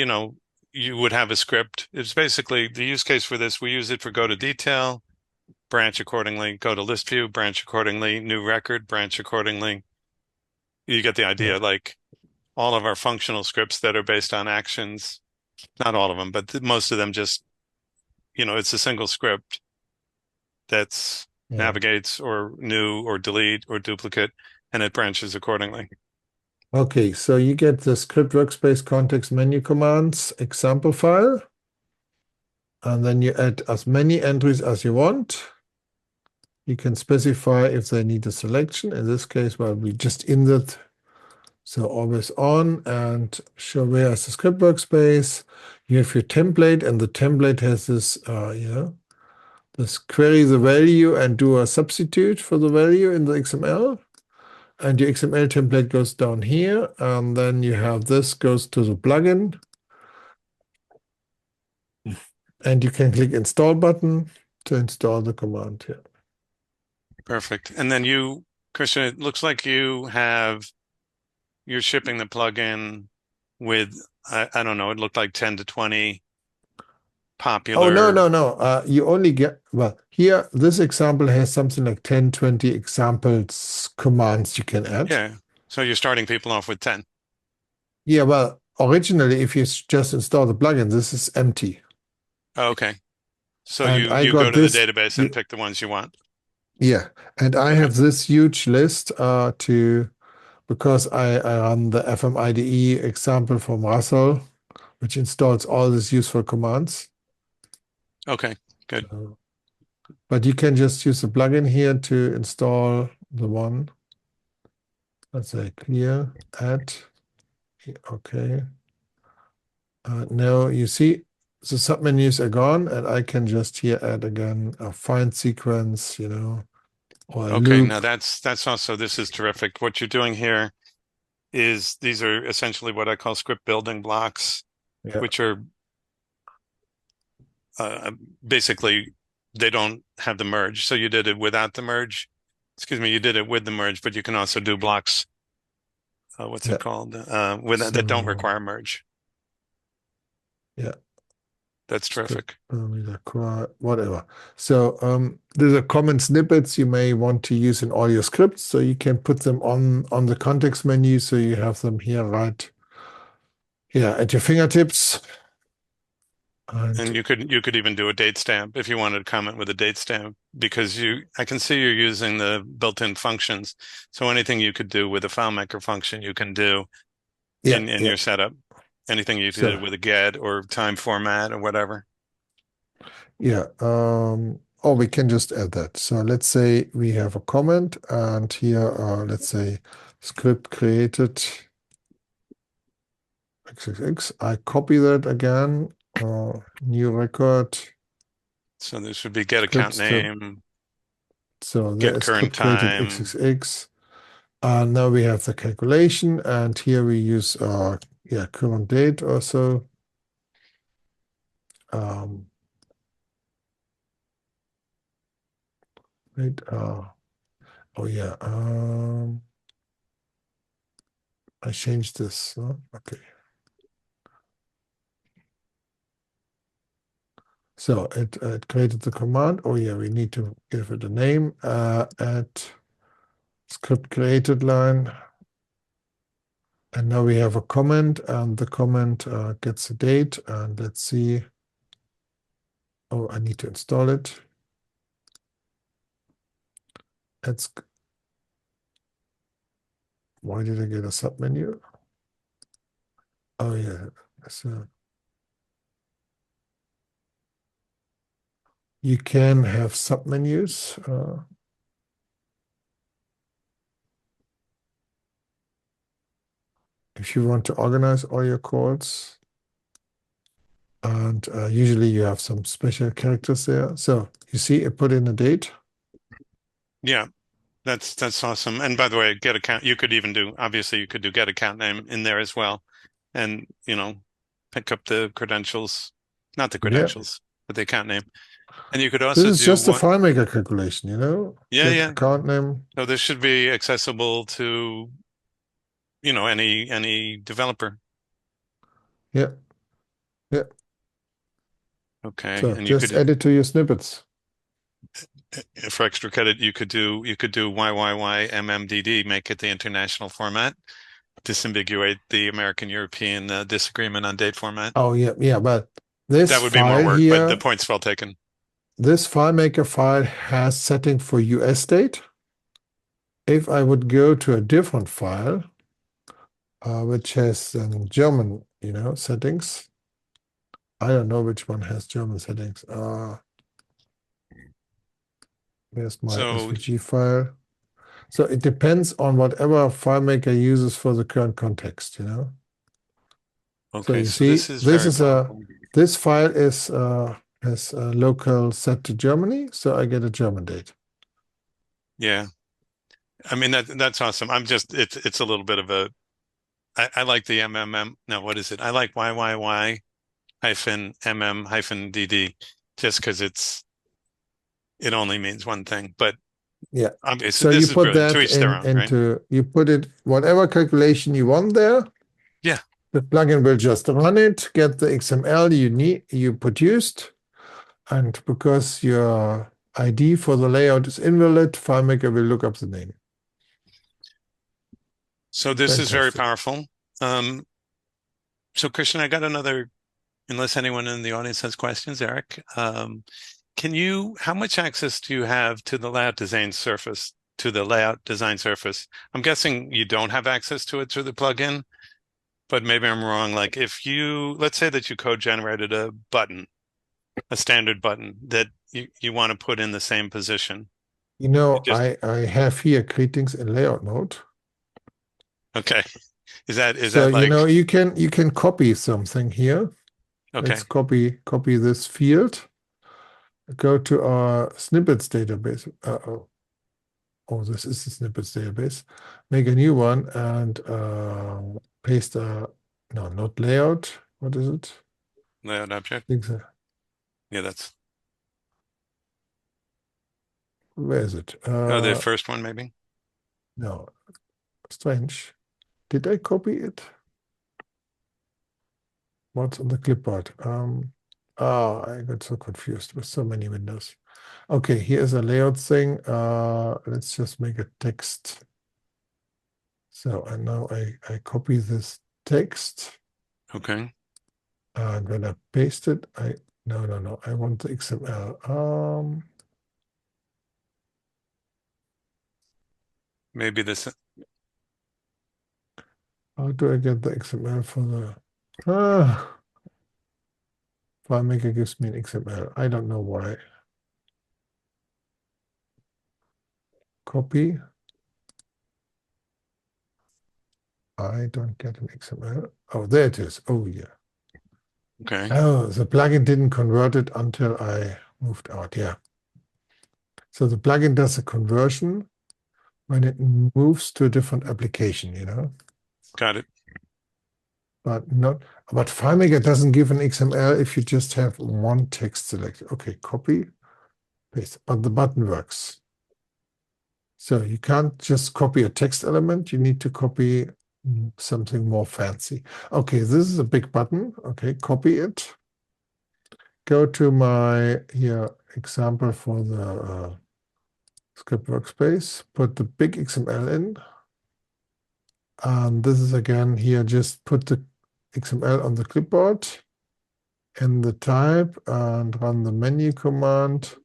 you would have a script. It's basically the use case for this. We use it for go to detail, branch accordingly, go to list view, branch accordingly, new record, branch accordingly. You get the idea. Like all of our functional scripts that are based on actions, not all of them, but most of them just, it's a single script that's navigates or new or delete or duplicate, and it branches accordingly. Okay, so you get the script workspace context menu commands example file, and then you add as many entries as you want. You can specify if they need a selection. In this case, well, we just insert, so always on, and show where is the script workspace. You have your template, and the template has this, the Just query the value and do a substitute for the value in the XML. And your XML template goes down here. And then you have this goes to the plugin. And you can click install button to install the command here. Perfect. And then you, Christian, it looks like you're shipping the plugin with, I don't know, it looked like 10 to 20 popular. Oh, no. You only get, well, here, this example has something like 10, 20 examples, commands you can add. Yeah. So you're starting people off with 10. Yeah, well, originally, if you just install the plugin, this is empty. Oh, okay. So And you I go got to this- the database and pick the ones you want. Yeah, and I Okay. have this huge list because I run the FM IDE example from Russell, which installs all these useful commands. Okay, good. But you can just use the plugin here to install the one. Let's say clear, add. Okay. Now you see the submenus are gone, and I can just here add again a find sequence, or a Okay, loop. now that's also, this is terrific. What you're doing here is these are essentially what I call script building blocks, Yeah. which are basically they don't have the merge. So you did it without the merge. Excuse me, you did it with the merge, but you can also do blocks. What's Yeah. it called? That don't require merge. Yeah. That's terrific. Whatever. So there's a common snippets you may want to use in all your scripts, so you can put them on the context menu, so you have them here right here at your fingertips. And you could even do a date stamp if you wanted to comment with a date stamp, because I can see you're using the built-in functions. So anything you could do with a FileMaker function, you can do in your setup. Anything you did with a get or time format or whatever. Yeah. We can just add that. So let's say we have a comment, and here, let's say script created XXX. I copy that again. New record. So this would be get account name. So get current time. XXX. Now we have the calculation, and here we use current date also. Wait. I changed this. Okay. So it created the command. We need to give it a name. At script created line. And now we have a comment, and the comment gets a date. And let's see. Oh, I need to install it. Why did I get a submenu? Oh, yeah. So you can have submenus. If you want to organize all your calls. And usually you have some special characters there. So you see, it put in a date. Yeah, that's awesome. And by the way, get account, you could do get account name in there as well. And, pick up the credentials, not the credentials, but the account name. And you could also This is just a FileMaker calculation, Yeah, get account name. So this should be accessible to, any developer. Yeah. Yeah. Okay. So and just add it to your snippets. For extra credit, you could do YYYMMDD, make it the international format, disambiguate the American-European disagreement on date format. Oh, yeah, but this that would be more work, here, but the point's well taken. This FileMaker file has setting for US date. If I would go to a different file, which has German, settings. I don't know which one has German settings. There's my SVG file. So it depends on whatever FileMaker uses for the current context, Okay, so you see, this file is has a local set to Germany, so I get a German date. Yeah. I mean, that's awesome. It's a little bit of a, I like the MMM. No, what is it? I like YYY hyphen MM hyphen DD just because it only means one thing. But Yeah. obviously, So you this is put brilliant. To that each their own, right? you put it, whatever calculation you want there. Yeah. The plugin will just run it, get the XML you produced, and because your ID for the layout is invalid, FileMaker will look up the name. So this is very Fantastic. powerful. So Christian, I got another, unless anyone in the audience has questions, Eric, how much access do you have to the layout design surface, I'm guessing you don't have access to it through the plugin, but maybe I'm wrong. Like let's say that you code generated a standard button that you want to put in the same position. You know, Just, I have here greetings in layout mode. okay. Is that You like, know, you can copy something here. okay, Let's copy this field. Go to our snippets database. Oh, this is the snippets database. Make a new one and paste no, not layout. What is it? layout object? I think so. Yeah, Where is it? the first one maybe. No, strange. Did I copy it? What's on the clipboard? I got so confused with so many windows. Okay, here's a layout thing. Let's just make a text. So and now I copy this text. Okay. And when I paste it, no, I want the XML. Maybe this. How do I get the XML for the FileMaker gives me an XML. I don't know why. Copy. I don't get an XML. Oh, there it is. Oh, yeah. Okay. Oh, the plugin didn't convert it until I moved out. Yeah. So the plugin does a conversion when it moves to a different application, you know. Got it. But FileMaker doesn't give an XML if you just have one text selected. Okay, copy, paste, but the button works. So you can't just copy a text element. You need to copy something more fancy. Okay, this is a big button. Okay, copy it. Go to my example for the script workspace. Put the big XML in. And this is again here, just put the XML on the clipboard in the type and run the menu command.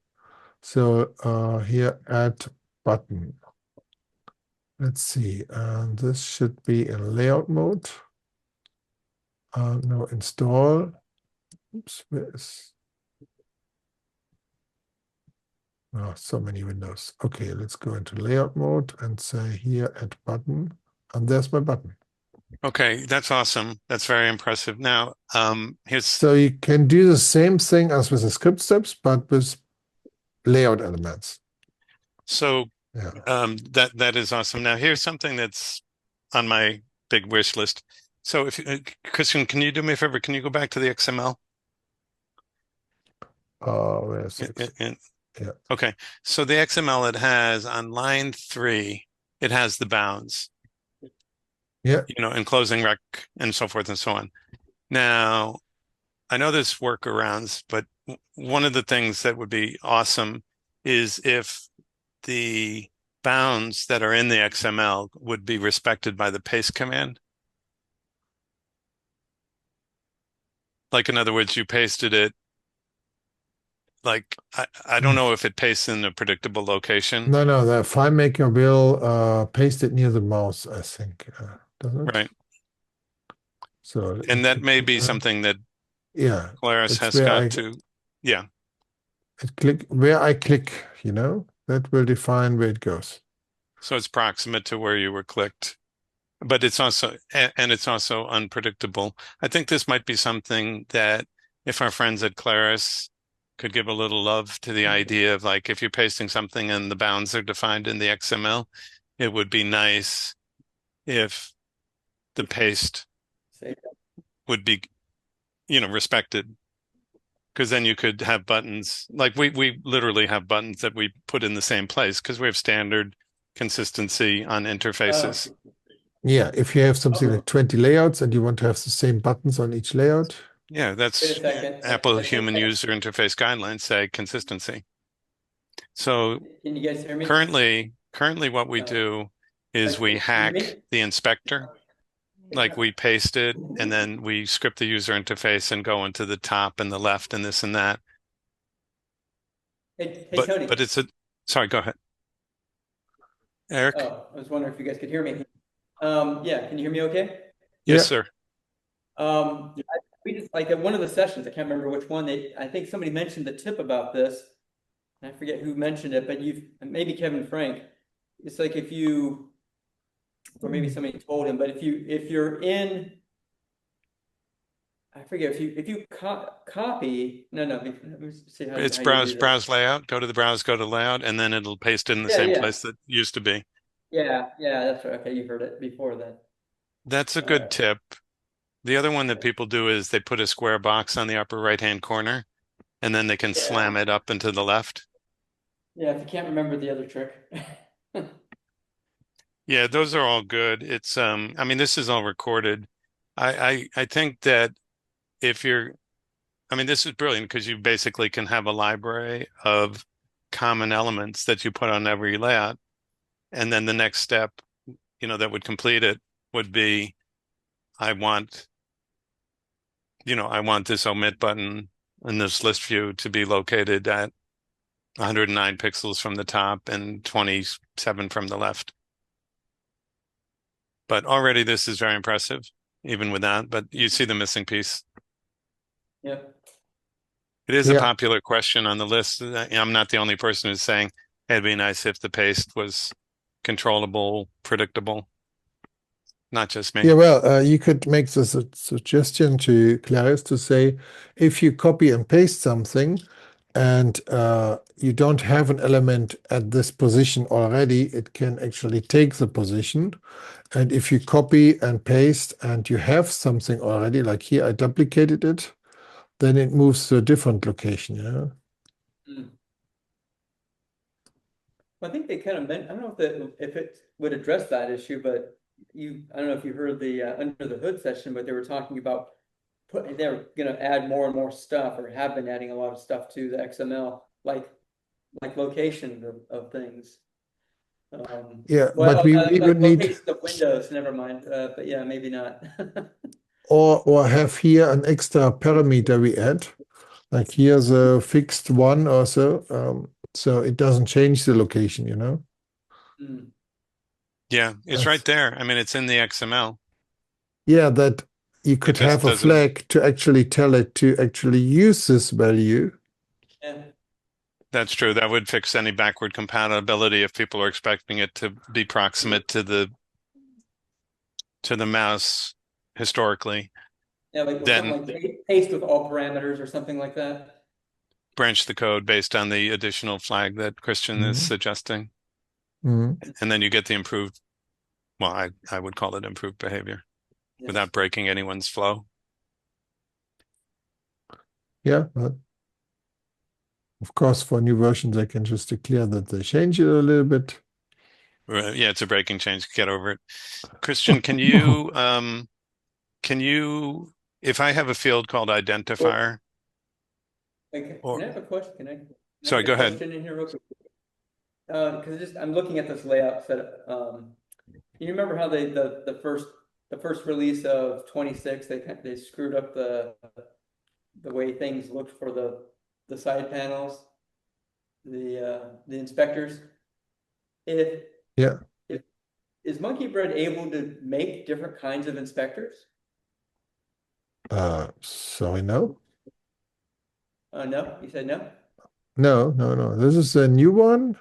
So here add button. Let's see, and this should be in layout mode. No, install. Oops, where is? Oh, so many windows. Okay, let's go into layout mode and say here add button. And there's my button. Okay, that's awesome. That's very impressive. Now, here's So you can do the same thing as with the script steps, but with layout elements. so Yeah. that is awesome. Now, here's something that's on my big wish list. So, if Christian, can you do me a favor? Can you go back to the XML? Where's it? Yeah. Okay. So the XML it has on line 3, it has the bounds. Yeah. You know, enclosing rec and so forth and so on. Now, I know there's workarounds, but one of the things that would be awesome is if the bounds that are in the XML would be respected by the paste command. Like, in other words, you pasted it. Like, I don't know if it pastes in a predictable location. No, the FileMaker will paste it near the mouse, I think. Doesn't it? Right. So And that may be something that Claris has got to, yeah. Where I click, you know, that will define where it goes. So it's proximate to where you were clicked, but it's also, and it's also unpredictable. I think this might be something that if our friends at Claris could give a little love to the idea of like if you're pasting something and the bounds are defined in the XML, it would be nice if the paste Say, would be, respected. Because then you could have buttons like we literally have buttons that we put in the same place because we have standard consistency on interfaces. Yeah, if you have something Oh. like 20 layouts and you want to have the same buttons on each layout. Yeah, Wait a that's second. Apple I think Human that- User Interface Guidelines say consistency. So Can you guys hear me? currently what we No. do is we Can you hack hear me? the inspector. Like we paste it and then we script the user interface and go into the top and the left and this and that. Hey, But Tony. sorry, go ahead. Eric? Oh, I was wondering if you guys could hear me. Yeah, can you hear me okay? Yes, Yeah. sir. We just like at one of the sessions, I can't remember which one, I think somebody mentioned the tip about this. I forget who mentioned it, but maybe Kevin Frank. It's like if you, or maybe somebody told him, but if you're in, I forget if you copy, no, let me see how It's how you browse do this. browse layout. Go to the browse, go to layout, and then it'll paste it in the Yeah, same yeah. place that it used to be. Yeah, that's right. Okay, you heard it before then. That's a good tip. The other one that people do is they put a square box on the upper right-hand corner, and then they can slam it up into the left. Yeah, if you can't remember the other trick. Yeah, those are all good. It's I mean, this is all recorded. I think that if you're, I mean, this is brilliant because you basically can have a library of common elements that you put on every layout. And then the next step, that would complete it would be, I want this omit button in this list view to be located at 109 pixels from the top and 27 from the left. But already this is very impressive, even with that, but you see the missing piece. Yeah. It is a Yeah. popular question on the list. I'm not the only person who's saying it'd be nice if the paste was controllable, predictable. Not just me. Yeah, well, you could make this a suggestion to Clarice to say, if you copy and paste something and you don't have an element at this position already, it can actually take the position. And if you copy and paste and you have something already, like here I duplicated it, then it moves to a different location, I think they kind of meant, I don't know if it would address that issue, but I don't know if you heard the under the hood session, but they were talking about they're going to add more and more stuff, or have been adding a lot of stuff to the XML, like location of things. Yeah, Well, but we would need, location of windows, never mind. But yeah, maybe not. or have here an extra parameter we add, like here's a fixed one or so. So it doesn't change the location, Mm. Yeah, it's right there. I mean, it's in the XML. Yeah, that you could just have a doesn't- flag to actually tell it to actually use this value. Yeah. That's true. That would fix any backward compatibility if people are expecting it to be proximate to the mouse historically. Yeah, like Then- something like paste with all parameters or something like that. Branch the code based on the additional flag that Christian is Mhm. suggesting. Mhm. And then you get the improved, well, I would call it improved behavior Yeah. without breaking anyone's flow. Yeah, but of course, for new versions, I can just declare that they change it a little bit. Yeah, it's a breaking change. Get over it. Christian, can you, if I have a field called identifier, Like, Or- can I have a question? Can I Sorry, get go a ahead. question in here real quick? Because I'm looking at this layout set. You remember how the first release of 26 they screwed up the way things looked for the side panels, the inspectors. Yeah. Is Monkey Bread able to make different kinds of inspectors? Sorry, no. No, you said no. No. This is a new one,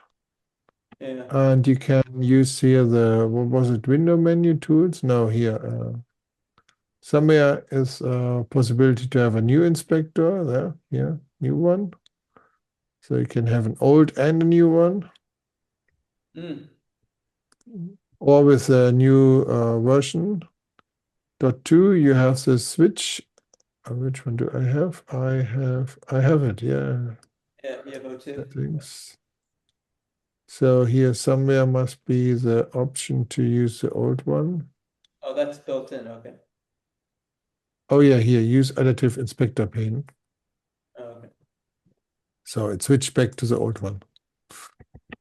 Yeah. and you can use here what was it, window menu tools? No, here. Somewhere is a possibility to have a new inspector there. Yeah, new one. So you can have an old and a new one, Mm, or with a new version. .2, you have the switch. Which one do I have? I have it, yeah. yeah, you have O2. Settings. So here somewhere must be the option to use the old one. Oh, that's built in, okay. Oh yeah, here, use additive inspector pane. Oh, okay. So it switched back to the old one.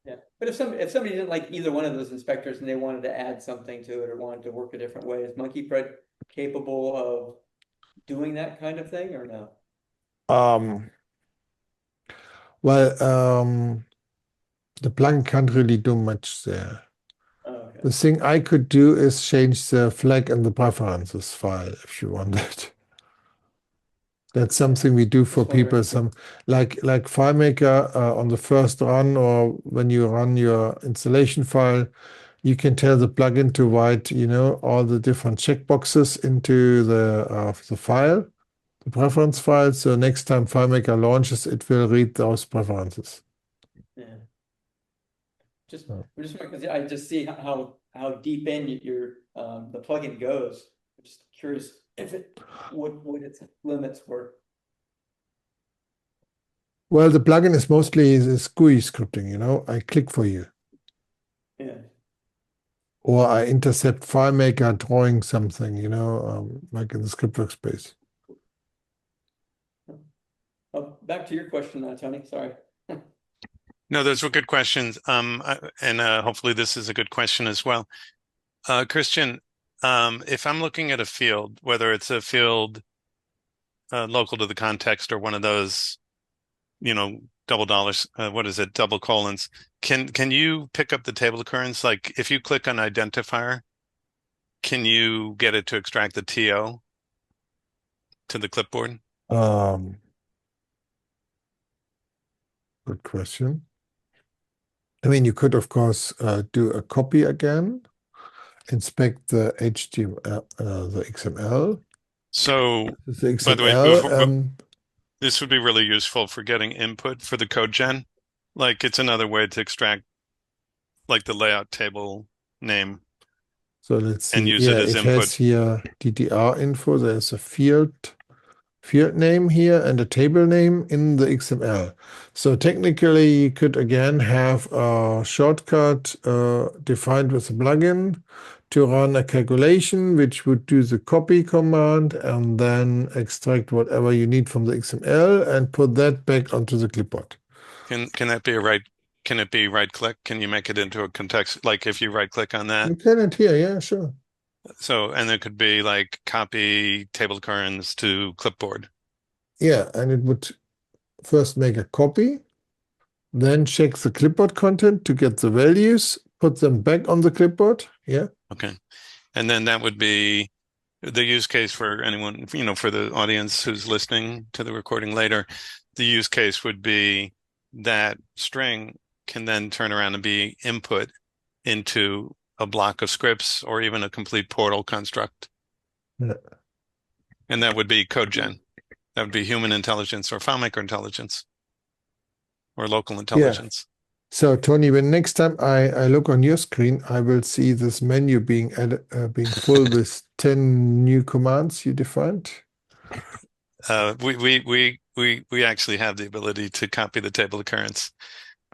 Yeah, but if somebody didn't like either one of those inspectors and they wanted to add something to it or wanted to work a different way, is MonkeyPred capable of doing that kind of thing or no? Well, the plugin can't really do much there. Oh, okay. The thing I could do is change the flag in the preferences file if you want it. That's something we do for Just wondering. people. Some like FileMaker on the first run, or when you run your installation file, you can tell the plugin to write, all the different checkboxes into the file, the preference file. So next time FileMaker launches, it will read those preferences. Yeah. Just, Oh. I'm just because I just see how deep in your the plugin goes. I'm just curious if what its limits were. Well, the plugin is mostly this GUI scripting, I click for you. Yeah. Or I intercept FileMaker drawing something, like in the script workspace. Oh, back to your question, Tony. Sorry. No, those were good questions. And hopefully this is a good question as well. Christian, if I'm looking at a field, whether it's a field local to the context or one of those, double dollars, what is it, double colons, can you pick up the table occurrence? Like if you click on identifier, can you get it to extract the TO to the clipboard? Good question. I mean, you could, of course, do a copy again, inspect the HTML, the XML. So, The by the way, XML, this would be really useful for getting input for the code gen. Like it's another way to extract like the layout table name so let's see. and use Yeah, it as it input. has here DDR info. There's a field name here and a table name in the XML. So technically, you could again have a shortcut defined with a plugin to run a calculation, which would do the copy command and then extract whatever you need from the XML and put that back onto the clipboard. Can that be can it be right click? Can you make it into a context? Like if you right click on that? You can it here, yeah, sure. So, and it could be like copy table occurrence to clipboard. Yeah, and it would first make a copy, then check the clipboard content to get the values, put them back on the clipboard. Yeah. Okay. And then that would be the use case for anyone, for the audience who's listening to the recording later. The use case would be that string can then turn around and be input into a block of scripts or even a complete portal construct. Yeah. And that would be code gen. That would be human intelligence or FileMaker intelligence or local intelligence. So Tony, when next time I look on your screen, I will see this menu being full with 10 new commands you defined. We actually have the ability to copy the table occurrence.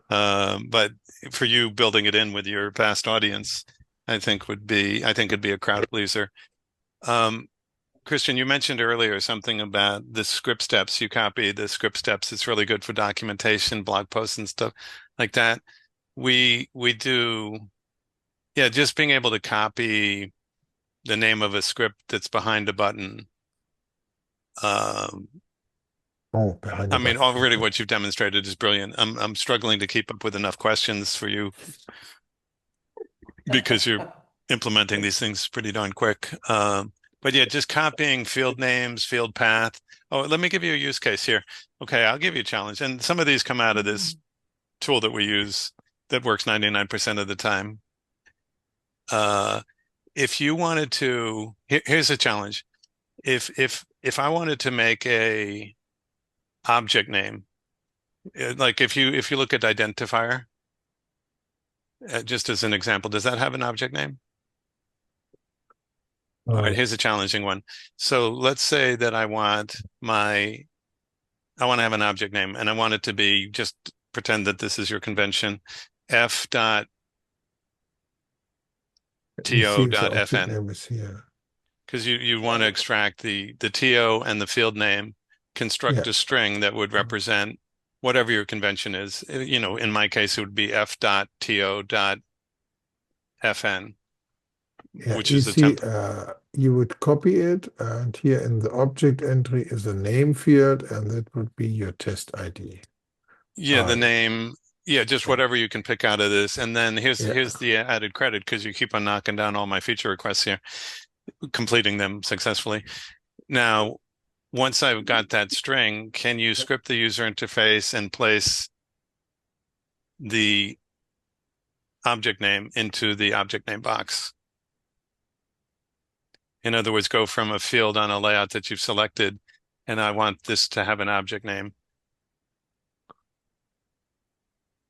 But for you building it in with your vast audience, I think it'd be a crowd pleaser. Christian, you mentioned earlier something about the script steps. You copy the script steps. It's really good for documentation, blog posts and stuff like that. We do, yeah, just being able to copy the name of a script that's behind a button. Behind I mean, already what you've demonstrated is brilliant. I'm struggling to keep up with enough questions for you because you're implementing these things pretty darn quick. But yeah, just copying field names, field path. Oh, let me give you a use case here. Okay, I'll give you a challenge. And some of these come out of this tool that we use that works 99% of the time. If you wanted to, here's a challenge. If I wanted to make a object name Like if you look at identifier, just as an example, does that have an object name? All right, here's a challenging one. So let's say that I want to have an object name, and I want it to be, just pretend that this is your convention, f.to.fn. Name is here. Because you want to extract the TO and the field name, construct a string that would represent whatever your convention is. You know, in my case, it would be f.to.fn, which is the template. You would copy it, and here in the object entry is a name field, and that would be your test ID. Yeah, the name. Yeah, just whatever you can pick out of this. And then here's the added credit, because you keep on knocking down all my feature requests here, completing them successfully. Now, once I've got that string, can you script the user interface and place the object name into the object name box? In other words, go from a field on a layout that you've selected, and I want this to have an object name.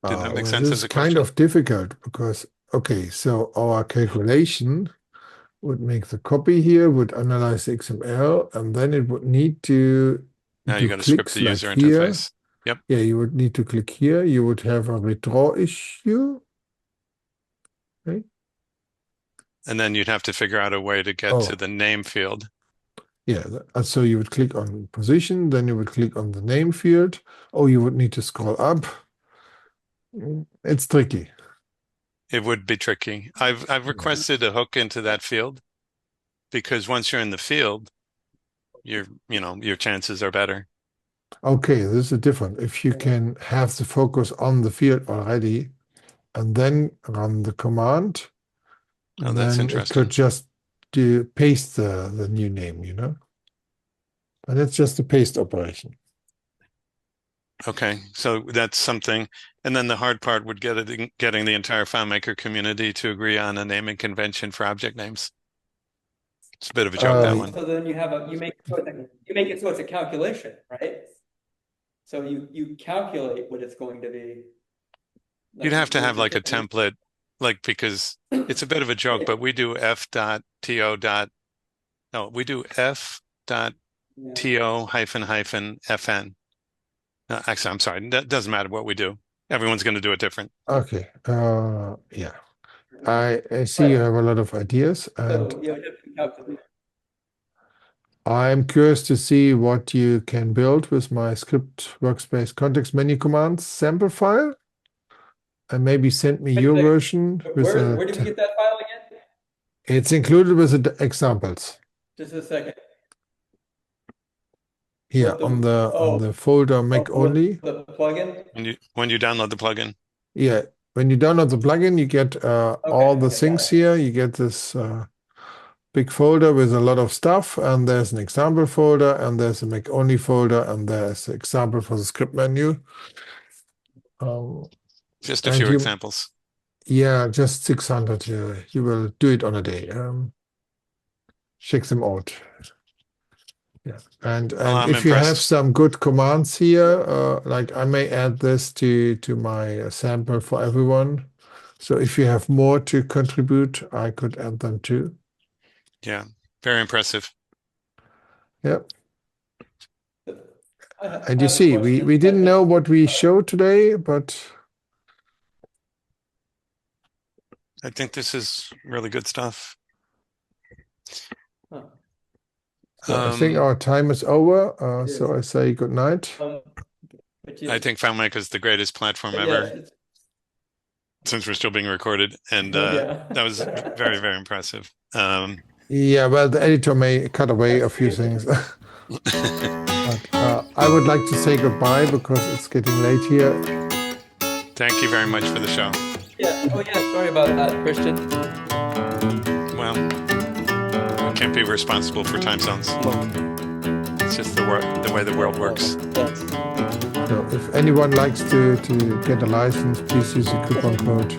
Did that make sense as a question? Kind of difficult because, okay, so our calculation would make the copy here, would analyze the XML, and then it would need to now you got to script the user interface. Yep. Yeah, you would need to click here. You would have a redraw issue. Okay. And then you'd have to figure out a way to get to the name field. Yeah, so you would click on position, then you would click on the name field. Oh, you would need to scroll up. It's tricky. It would be tricky. I've requested a hook into that field, because once you're in the field, your chances are better. Okay, this is different. If you can have the focus on the field already, and then run the command, that's interesting. It could just paste the new name, you know? And it's just a paste operation. Okay, so that's something. And then the hard part would getting the entire FileMaker community to agree on a naming convention for object names. It's a bit of a joke, that one. So then you make it so it's a calculation, right? So you calculate what it's going to be. You'd have to have like a template, because it's a bit of a joke, but we do we do f.to-fn. Actually, I'm sorry. That doesn't matter what we do. Everyone's going to do it different. Okay. Yeah. I see you have a lot of ideas, and I'm curious to see what you can build with my script workspace context menu commands sample file, and maybe send me your version. Where did you get that file again? It's included with the examples. Just a second. Here on the folder Mac only. The plugin? When you download the plugin. Yeah, when you download the plugin, you get all the things here. You get this big folder with a lot of stuff, and there's an example folder, and there's a Mac only folder, and there's an example for the script menu. Just a few examples. Yeah, just 600. You will do it on a day. Check them out. Yeah, and if you have some good commands here, like I may add this to my sample for everyone. So if you have more to contribute, I could add them too. Yeah, very impressive. Yeah. And you see, we didn't know what we showed today, but I think this is really good stuff. So I think our time is over, so I say good night. I think FileMaker is the greatest platform ever, since we're still being recorded, and that was very, very impressive. Yeah, well, the editor may cut away a few things. But, I would like to say goodbye because it's getting late here. Thank you very much for the show. Yeah. Oh, yeah. Sorry about that, Christian. Well, can't be responsible for time zones. It's just the way the world works. So if anyone likes to get a license, please use the coupon code